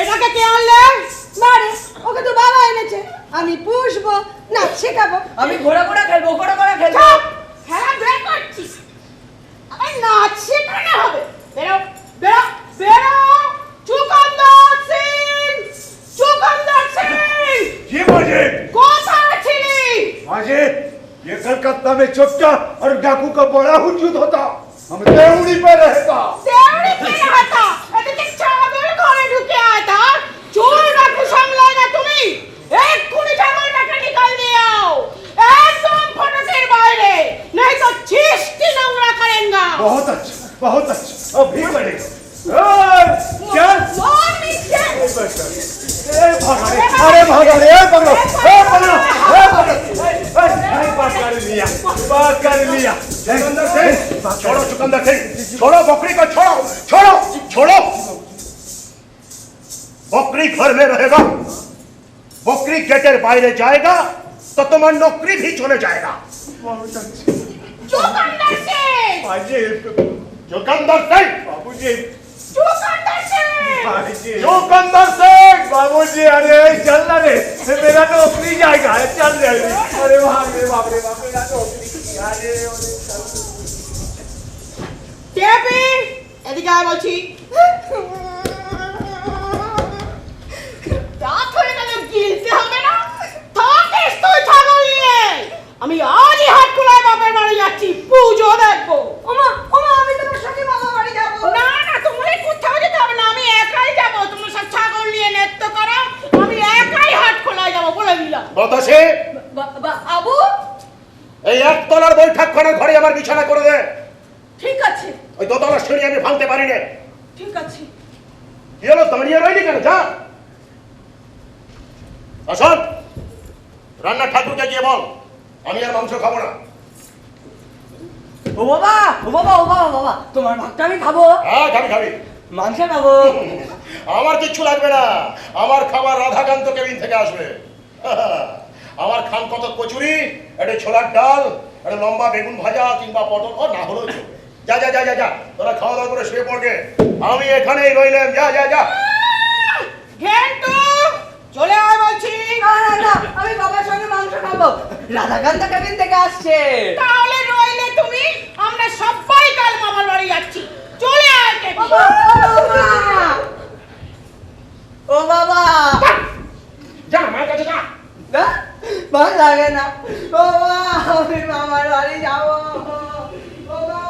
এটাকে কে আনলে? বাড়ি, ওকে তো বাবা এনেছে। আমি পুষবো, নাচ শেখাবো। আমি ঘোড়া ঘোড়া খেলবো, ঘোড়া ঘোড়া খেলবো। চুপ! খেলা বের করছিস। আবার নাচ শেখানো হবে। বেরো, বেরো, বেরো! চুকন্দর সিং! চুকন্দর সিং! ये माजिद, কোথায় ছিলি? माजिद, ये कलकत्ता में छोटा और डाकू का बड़ा वजूद होता। हम देवड़ी पे रहता। देवड़ी पे रहता। এদিকে চাদর ঘরে ঢুকে আয় তার। চোর রাখু সামলাएगा তুমি। एक कुड़ी জামাটাকে निकाल दियो। एकदम ফটকের বাইরে। नहीं तो चीष्टी নোংরা करेगा। बहुत अच्छा, बहुत अच्छा। अभी बढ़ेगा। चल। मम्मी चल। अरे भागा रे, पकड़ो, पकड़ो, बात कर लिया, बात कर लिया। चुकंदर सिंह, छोड़ो चुकंदर सिंह, छोड़ो बकरी को, छोड़ो, छोड़ो, छोड़ो। बकरी घर में रहेगा, बकरी गेटेर बाहर जाएगा तो तुम्हारी नौकरी भी चले जाएगा। चुकंदर सिंह! चुकंदर सिंह, बाबूजी, चुकंदर सिंह! चुकंदर सिंह, बाबूजी, अरे चल ना रे, मेरा नौकरी जाएगा, चल जल्दी। अरे बाप रे बाप रे बाप, मेरा नौकरी, अरे টেপি এদিকে আয় বলছি। রাত হয়ে গেল, গিলতে হবে না? থাকিস তুই ছাগল নিয়ে। আমি আজই হাট খোলায় বাপের বাড়ি যাচ্ছি, পুজো দেখবো। ওমা, ওমা, আমি তোমার সঙ্গে বাবা বাড়ি যাবো। না না, তোমাকে কোথাও যেতে হবে না, আমি একাই যাবো। তোমরা সব ছাগল নিয়ে নৃত্য করো, আমি একাই হাট খোলায় যাবো, বলে দিলাম। বতাসে আবু, এই একতলার বৈঠক খানার ঘরে আমার বিছানা করে দে। ঠিক আছে, ওই দোতলার সিঁড়ি আমি ভাঙতে পারি না। ঠিক আছে। কি হলো, দাঁড়িয়ে রইলি কেন? যা আসন, রান্নার ঠাকুরকে গিয়ে বল আমি আর মাংস খাবো না। ও বাবা, ও বাবা, ও বাবা, বাবা, তোমার ভাগটা আমি খাবো। হ্যাঁ খাবি খাবি, মাংস খাবো। আমার কিচ্ছু লাগবে না, আমার খাবার রাধাকান্ত কেবিন থেকে আসবে। আমার খান কত কচুরি, একটা ছোলার ডাল, একটা লম্বা বেগুন ভাজা কিংবা পটল, ও না হলেও চলবে। যা যা যা যা যা, তোরা খাওয়া দাওয়া করে শুয়ে পড়বে, আমি এখানেই রইলাম। যা যা যা। ঘেন্টু চলে আয় বলছি। না না না, আমি বাবার সঙ্গে মাংস খাবো, রাধাকান্ত কেবিন থেকে আসছে। তাহলে রইলে তুমি, আমরা সবাই কাল মামার বাড়ি যাচ্ছি। চলে আয় টেপি। বাবা, ও বাবা, ও বাবা, যা মায়ের কাছে যা। না, ভালো লাগে না। ও বাবা, আমি মামার বাড়ি যাবো। ও বাবা,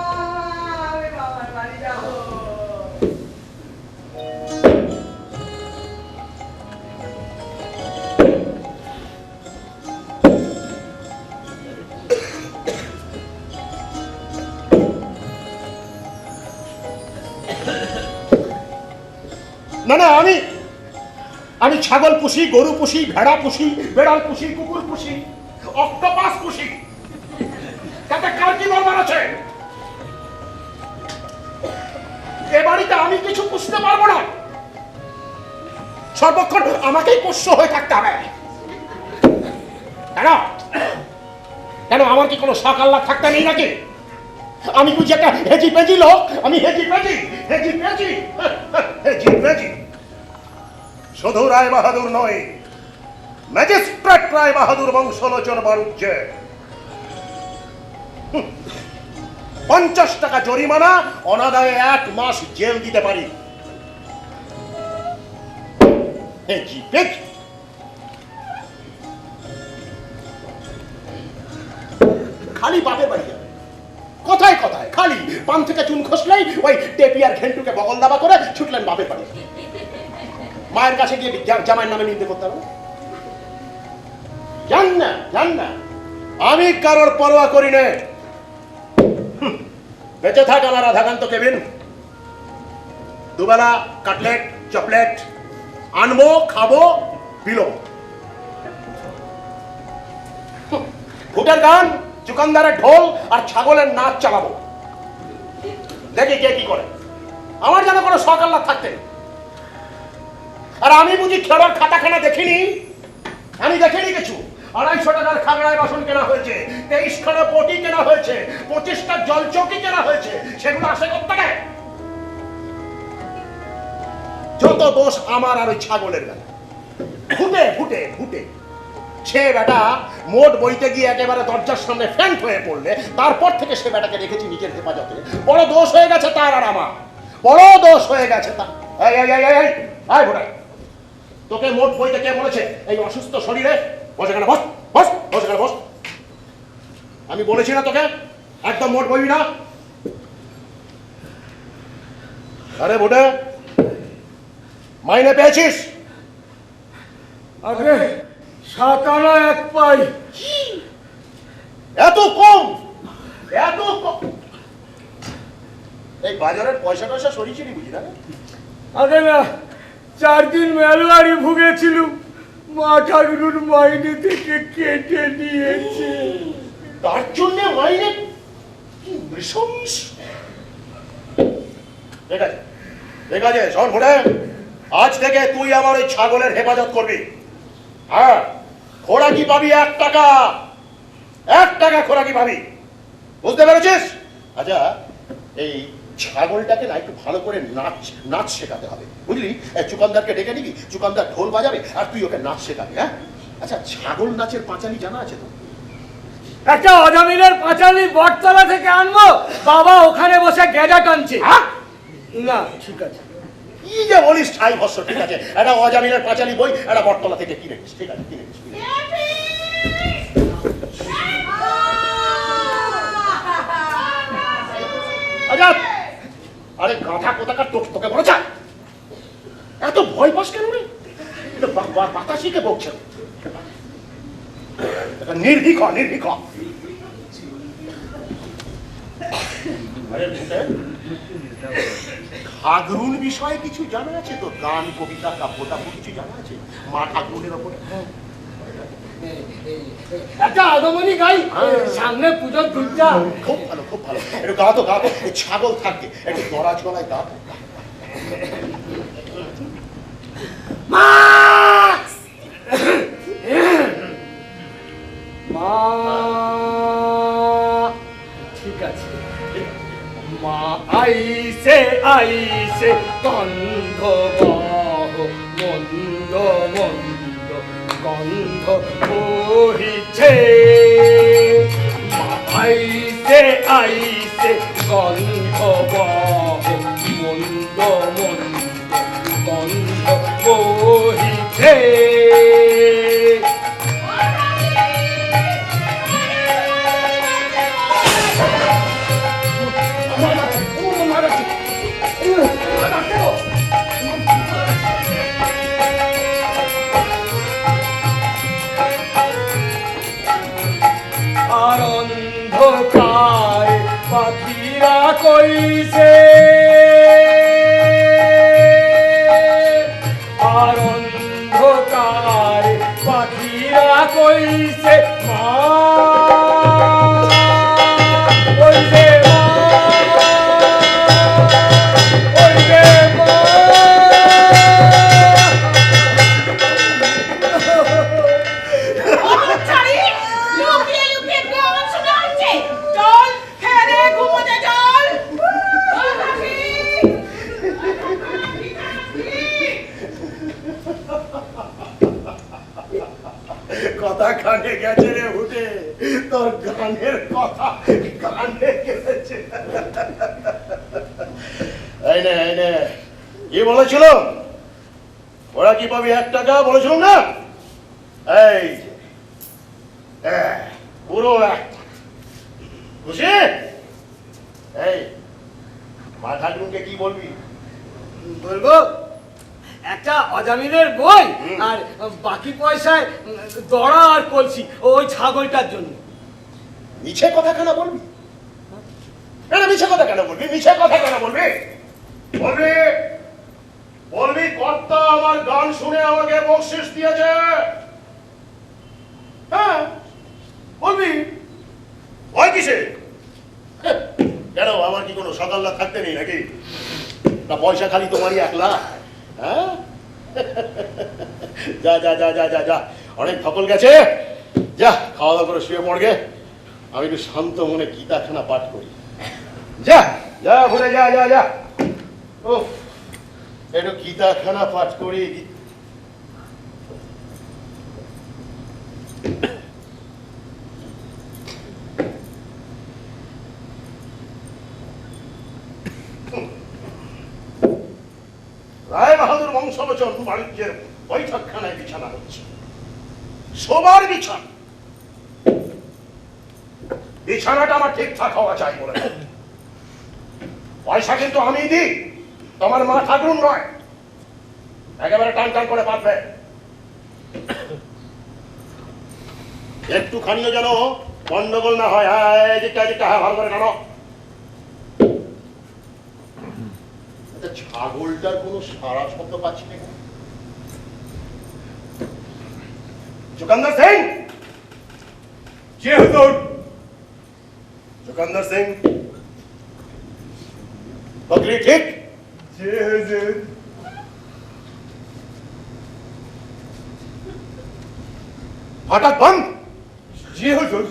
আমি মামার বাড়ি যাবো। না না, আমি ছাগল পুষি, গরু পুষি, ভেড়া পুষি, বেড়াল পুষি, কুকুর পুষি, অক্টোপাস পুষি, তাতে কার কি দরকার আছে? এ বাড়িতে আমি কিছু পুষতে পারবো না, সর্বক্ষণ আমাকেই পোষ্য হয়ে থাকতে হবে। কেন কেন, আমার কি কোনো শখ আহ্লাদ থাকতে নেই নাকি? আমি বুঝি একটা হেজি পেজি লোক? আমি হেজি পেজি? শুধু রায় বাহাদুর নয়, ম্যাজিস্ট্রেট রায় বাহাদুর বংশলোচন বাড়ুচ্ছে। 50 টাকা জরিমানা, অনাদায়ে 1 মাস জেল দিতে পারি। হেজি পেজি। খালি বাপের বাড়ি যাবে, কথায় কথায় খালি পান থেকে চুন খসলেই ওই টেপিয়ার ঘেন্টুকে বগল দাবা করে ছুটলেন বাপের বাড়ি। মায়ের কাছে গিয়ে জামাইয়ের নামে নিন্দে করতে হবে? জান না, আমি কারোর পরোয়া করি না। বেঁচে থাক আমার রাধাকান্ত কেবিন। দুবেলা কাটলেট চকলেট আনবো, খাবো, বিলো। ভুটের গান, চুকান্দারের ঢোল আর ছাগলের নাচ চালাবো, দেখি কে কি করে। আমার যেন কোনো শখ আহ্লাদ থাকতে। আর আমি বুঝি খেলার খাতাখানা দেখিনি? আমি দেখিনি কিছু। 250 টাকার খাগড়ায় বাসন কেনা হয়েছে, 23 খানা পটি কেনা হয়েছে, 25টা জলচৌকি কেনা হয়েছে, সেগুলো আসে কোত্থেকে? যত দোষ আমার আর ওই ছাগলের গান। ফুটে সে বেটা মোট বইতে গিয়ে একেবারে দরজার সামনে ফ্যান্ট হয়ে পড়লে তারপর থেকে সে বেটাকে রেখেছি নিজের হেফাজতে। বড় দোষ হয়ে গেছে তার আর আমার, বড় দোষ হয়ে গেছে তার। এই ভোটার, তোকে মোট বইতে কে বলেছে এই অসুস্থ শরীরে বস এখানে, বস এখানে বস। আমি বলেছি না তোকে একদম মোট বইবি না? আরে ভোটে মাইনে পেয়েছিস? আগে 7 আনা 1 পাই। এত কম? এই বাজারের পয়সা টয়সা সরিয়েছিলি বুঝি না? আগে না 4 দিন মেলোয়ারি ভুগেছিলুম, মাথাগুলোর মাইনে থেকে কেটে নিয়েছে। তার জন্য মাইনে কি নৃশংস। ঠিক আছে শোন ভোটে, আজ থেকে তুই আমার ওই ছাগলের হেফাজত করবি। হ্যাঁ, খোরাকি পাবি 1 টাকা, 1 টাকা খোরাকি পাবি, বুঝতে পেরেছিস? আচ্ছা, এই ছাগলটাকে না একটু ভালো করে নাচ শেখাতে হবে, বুঝলি? চুকান্দারকে ডেকে নিবি, চুকান্দার ঢোল বাজাবে আর তুই ওকে নাচ শেখাবি। হ্যাঁ, আচ্ছা, ছাগল নাচের পাঁচালি জানা আছে তো? একটা অজামিনের পাঁচালি বটতলা থেকে আনবো, বাবা ওখানে বসে গেজা টানছে। না ঠিক আছে, কি যে বলিস ঠাই ভস্য। ঠিক আছে, একটা অজামিনের পাঁচালি বই একটা বটতলা থেকে কিনে নিস। ঠিক আছে, কিনে নিস। আচ্ছা, আরে গাধা কোথাকার, তোকে বলেছে এত ভয় পাস কেন রে? বাতাসিকে বকছে। নির্ভীক। ঠাকুর বিষয়ে কিছু জানা আছে তো? গান, কবিতা, কাব্য কিছু জানা আছে মা ঠাকুরের ওপরে? একটা আদমনি গাই, সামনে পুজোর দুলটা। খুব ভালো। একটু গা তো ছাগল থাকবে, একটু দরাজ গলায় গা। মা ঠিক আছে। মা আইসে গন্ধ বহ মন্দ গন্ধ বহিছে। মা আইসে গন্ধ বহ মন্দ গন্ধ বহিছে। আর অন্ধকার পাখিরা কইছে, আর অন্ধকার পাখিরা কইছে মা। লুকিয়ে লুকিয়ে গান শোনা হচ্ছে। চল খেলে ঘুমোতে কানে গেছে রে উঠে, তোর গানের কথা কানে গেছে। এই নে কি বলেছিল, ওরা কি পাবি 1 টাকা বলেছিল না? এই পুরো 1 টাকা খুশি? এই মা ঠাকুরকে কি বলবি? বলবো একটা অজামিনের বই আর বাকি পয়সায় দড়া আর কলসি ওই ছাগলটার জন্য। মিছে কথা কেন বলবি? না মিছে কথা কেন বলবি? মিছে কথা কেন বলবি? বলবি বলবি কর্তা আমার গান শুনে আমাকে বকশিশ দিয়েছে। হ্যাঁ বলবি। ভয় কিসে? কেন আমার কি কোনো সকাল্লা থাকতে নেই নাকি? না পয়সা খালি তোমারই একলা? হ্যাঁ যা যা যা যা যা যা, অনেক ধকল গেছে, যা খাওয়া দাওয়া করে শুয়ে পড়গে। আমি একটু শান্ত মনে গীতাখানা পাঠ করি। যা যা ঘুরে যা যা যা, ও একটু গীতাখানা পাঠ করি। রায় বাহাদুর বংশলোচন বাণিজ্যের বৈঠকখানায় বিছানা হচ্ছে, শোবার বিছানা। বিছানাটা আমার ঠিকঠাক হওয়া চাই বলে। পয়সা কিন্তু আমি দিই, তোমার মা ঠাকুর নয়। একেবারে টান টান করে পাঠবে, একটুখানিও যেন গন্ডগোল না হয়। হ্যাঁ ভালো করে টানো। ছাগলটার কোনো সারা শব্দ পাচ্ছি না। चुकंदर सिंह जी हुजूर। चुकंदर सिंह बकरी ठीक? जी हुजूर। फाटक बंद? जी हुजूर।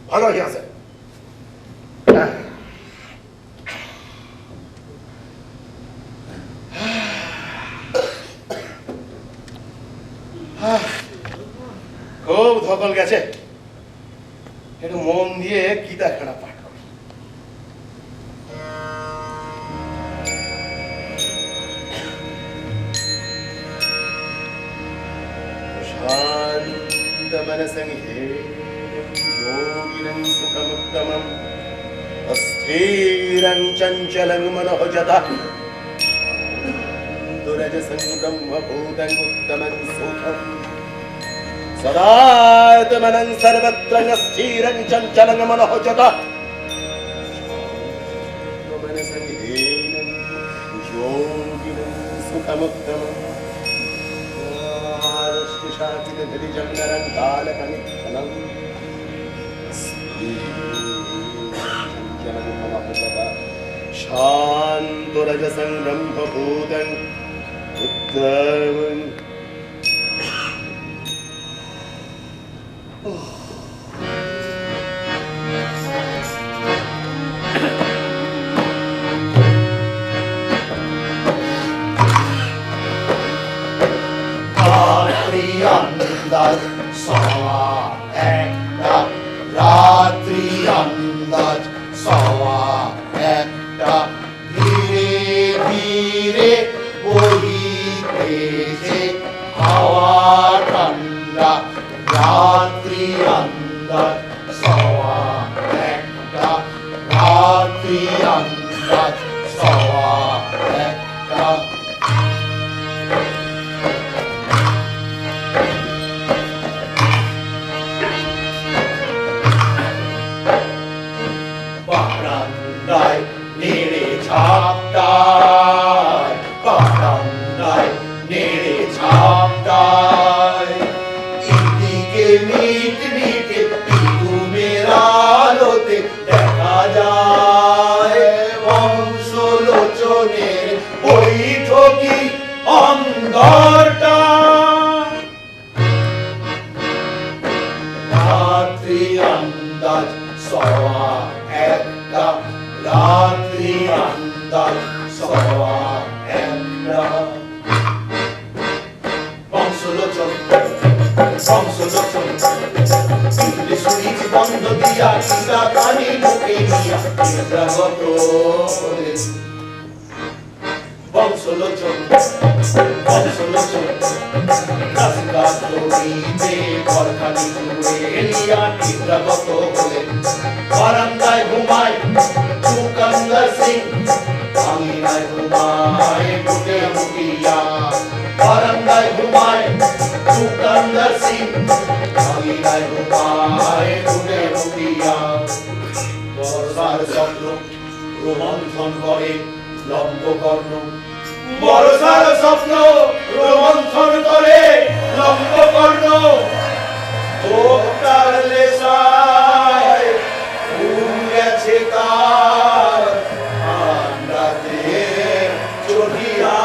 भागो यहाँ से। খুব ধকল গেছে, একটু মন দিয়ে গীতাখানা পাঠ করি। शांत मनसं योगिनं सुखमुत्तमं अस्थिरं चञ्चलं मनः जता दुरजसं ब्रह्मभूतं उत्तमं सुखम् सदात्मनं सर्वत्र स्थिरं चञ्चलं मनः जता मनसं योगिनं सुखमुत्तमम् शांत रजसं ब्रह्मभूतं उत्तमं अंदाज सवा एकटा रात्रि अंदाज सवा एकटा धीरे धीरे বহিতেছে হাওয়া ঠান্ডা রাত্রি अंदाज सवा एकटा रात्रि अंदाज सवा एकटा বারান্দায় নেড়ে ঝাপটায় বারান্দায় নেড়ে ঝাপটায় এদিকে মিট মিটে পিটুমের আলোতে দেখা যায় বংশ নিদ্রাগত হলে বংশলোচন বংশলোচন রাস্তা তরিতে ঘরখানি জুড়ে এলিয়া নিদ্রাগত হলে বারান্দায় ঘুমায় চুকান্দার সিং আঙিনায় ঘুমায় মুটে মুটিয়া বারান্দায় ঘুমায় চুকান্দার সিং আঙিনায় ঘুমায় মুটে মুটিয়া বর্ষার স্বপ্ন রোমন্থন করে লম্বকর্ণ বর্ষার স্বপ্ন রোমন্থন করে লম্বকর্ণ ভোক্তার লেশায় ঘুম গেছে তার আন্দাজে চলিয়া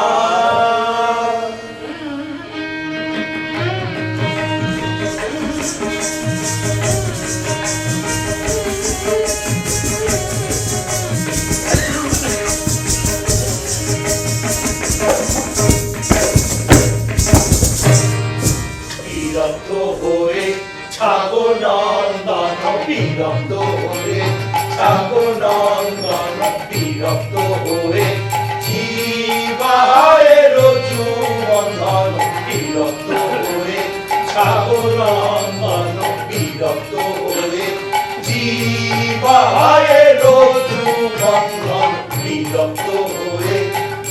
বিরক্ত হয়ে ছাগো নন্দন বিরক্ত হয়ে ছাগো নন্দন বিরক্ত হয়ে জীবায়ের যুবন্ধন বিরক্ত হয়ে ছাগো নন্দন বিরক্ত হয়ে জীবায়ের যুবন্ধন বিরক্ত হয়ে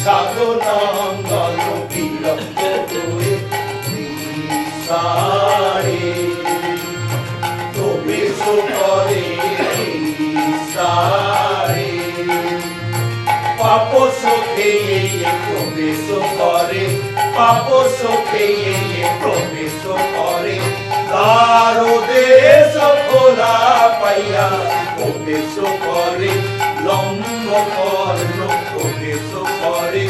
ছাগো নন্দন বিরক্ত হয়ে সারে প্রবেশ করে সারে পাপ সুখে প্রবেশ করে পাপ সুখে প্রবেশ করে তারো দেশ খোলা পাইয়া প্রবেশ করে লম্ব কর্ণ প্রবেশ করে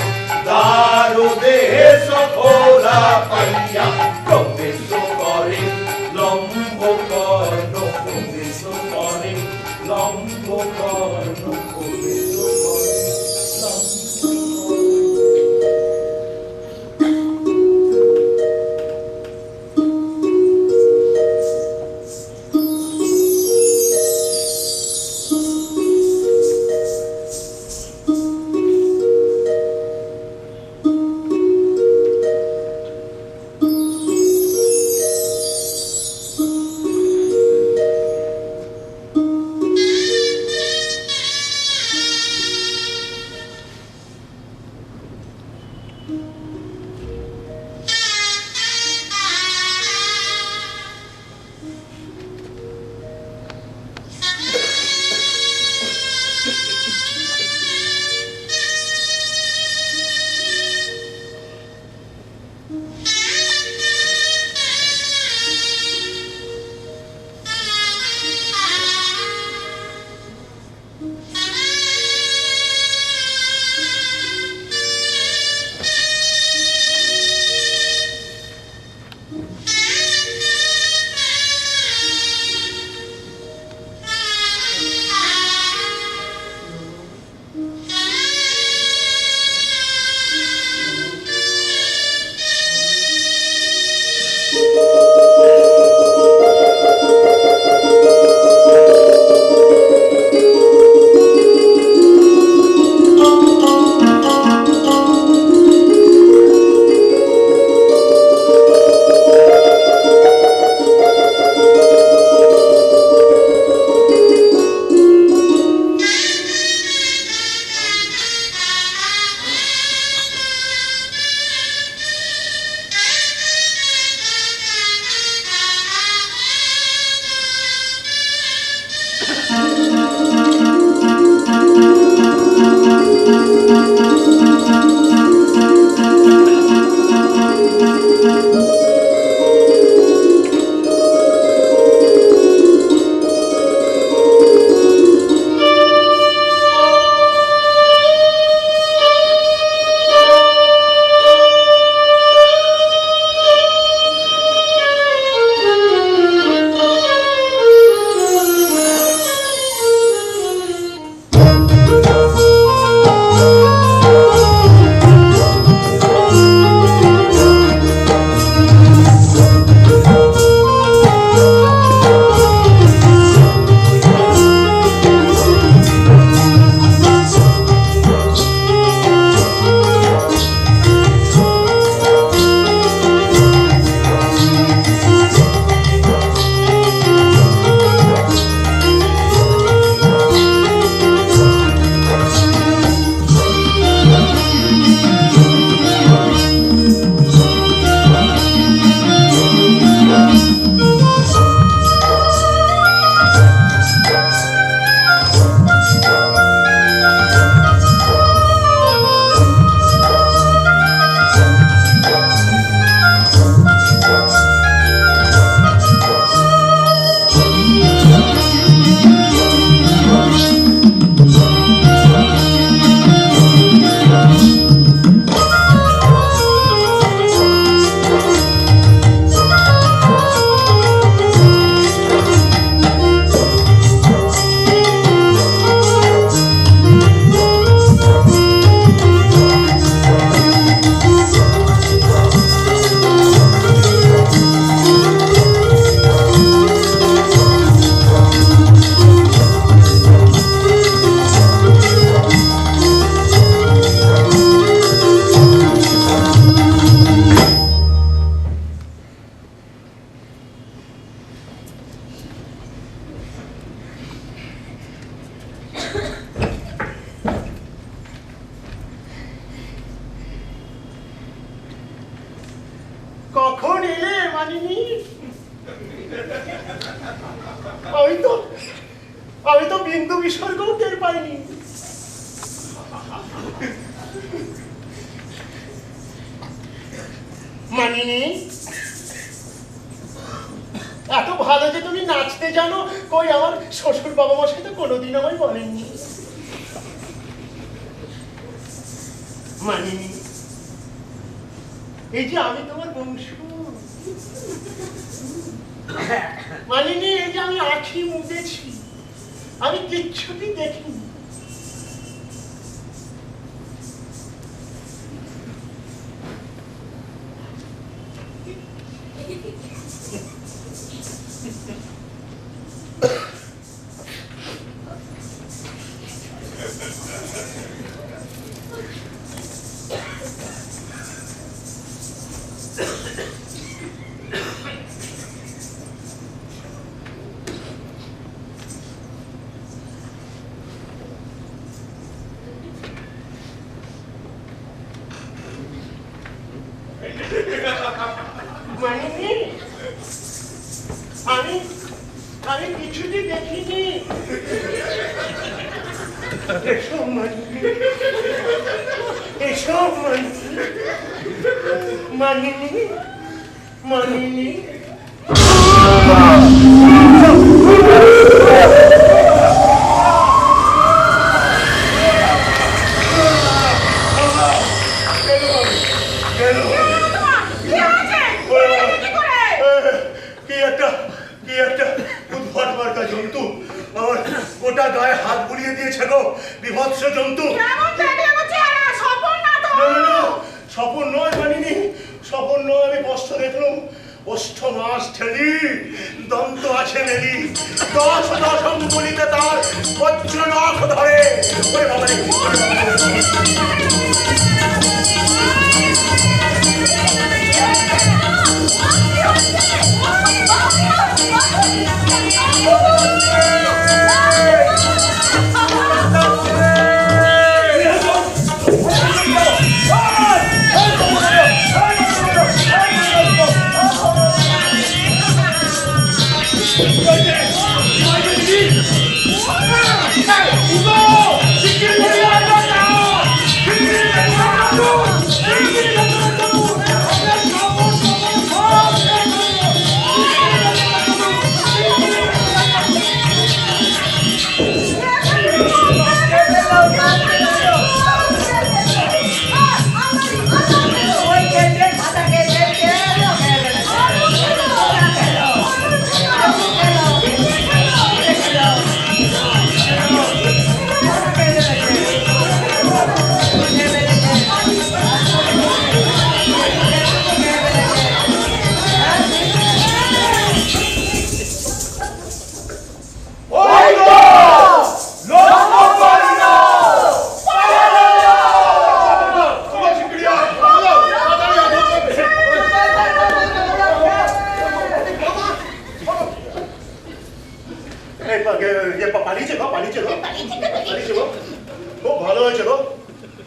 তারো দেশ খোলা পাইয়া প্রবেশ করে লম্ব কর্ণ প্রবেশ করে লম্ব কর্ণ প্রবেশ করে মানিনি। আমি তো বিন্দু বিসর্গও টের পাইনি। মানিনি, এত ভালো যে তুমি নাচতে জানো, কই আমার শ্বশুর বাবা মশাই তো কোনোদিন আমায় বলেননি। মানিনি, এই যে আমি তোমার বংশ। মানিনি, এই যে আমি আঁখি মুদেছি, আমি কিচ্ছুটি দেখিনি। মানিনি, আমি কিছুটি দেখিনি। এসব মানিনি, এসব মানিনি, মানিনি। কি একটা উদ্ভট মার্কা জন্তু আমার গোটা গায়ে হাত বুলিয়ে দিয়েছে গো, বিভৎস জন্তু। স্বপন নয় মানিনি, স্বপন নয়, আমি কষ্ট দেখলাম। ওষ্ঠ মাস ঠেলি, দন্ত আছে মেলি, 10 অঙ্গুলিতে তার বজ্র নখ ধরে। ওরে বাবা রে, খুব ভালো হয়েছে গো,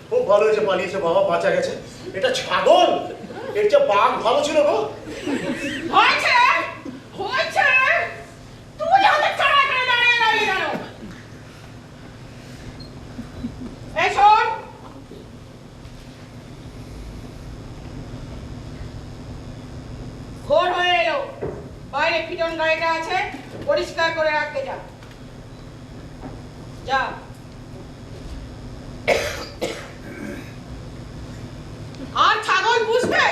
খুব ভালো হয়েছে, পালিয়েছে বাবা, বাঁচা গেছে। এটা ছাগল, এর চেয়ে বাঘ ভালো ছিল গো। হয়েছে হয়েছে, তুই আমাদের ছাড়া করে দাঁড়িয়ে দাঁড়িয়ে গেল। এই শোন, ভোর হয়ে এলো, বাইরে পিটন গাড়িটা আছে, পরিষ্কার করে রাখতে যা। যা। আর ছাগল বুঝবে,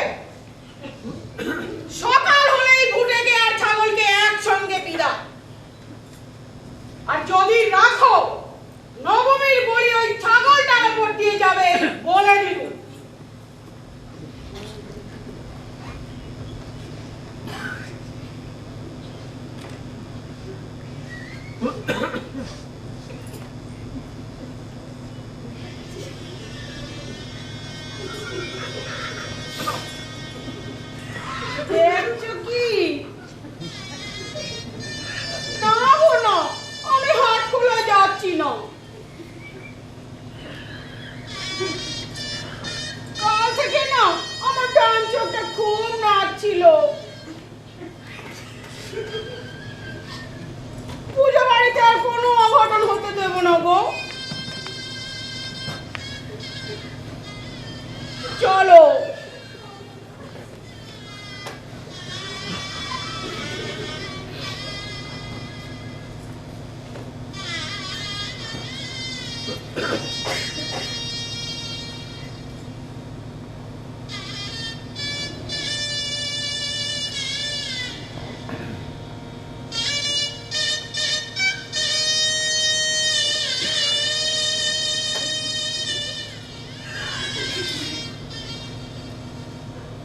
সকাল হলেই ভুটেকে আর ছাগলকে একসঙ্গে বিদা। আর যদি রাখো, নবমীর বলি ওই ছাগলটার উপর দিয়ে যাবে, বলে দিব। দেখছো কি? না না, আমি হাত খুলে যাচ্ছি না।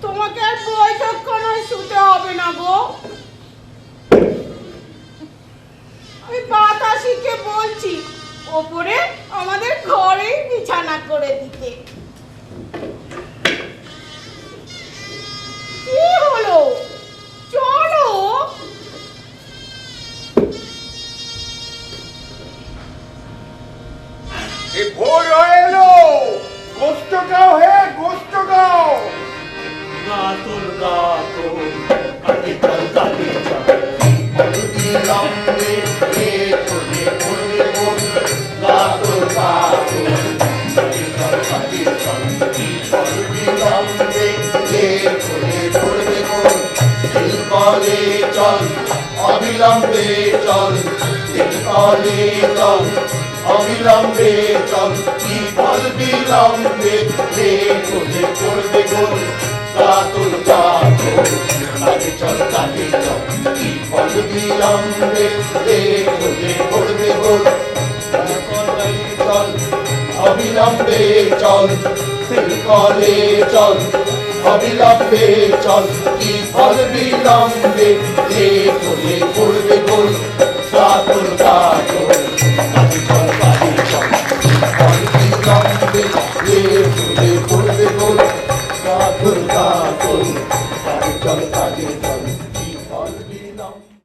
তোমাকে আর বৈঠকখানায় শুতে হবে না গো। আমি বাতাসিকে বলছি ওপরে আমাদের ঘরেই বিছানা করে দিতে। কি হলো, চলো। এ ভোর হয়ে এলো, গোস্ত গাও হে, গোস্ত গাও। গাতুর গাতুর কাটি চল কাটি চল বলদি লম্বে এ তোলে পড়বে বল গাতুর গাতুর কাটি চল কি বলদি লম্বে এ তোলে পড়বে বল এই কলে চল অবিলম্বে চল এই কলে চল অবিলম্বে চল কি বলবি লম্বে এ তোলে পড়বে বল গাতুর গাতুর কাটি চল কি ফল বিলম্বে দেখলে পড়বে গোল চল অবিলম্বে চল কলে চল অবিলম্বে চল কি ফল বিলম্বে দেখলে পড়বে গোল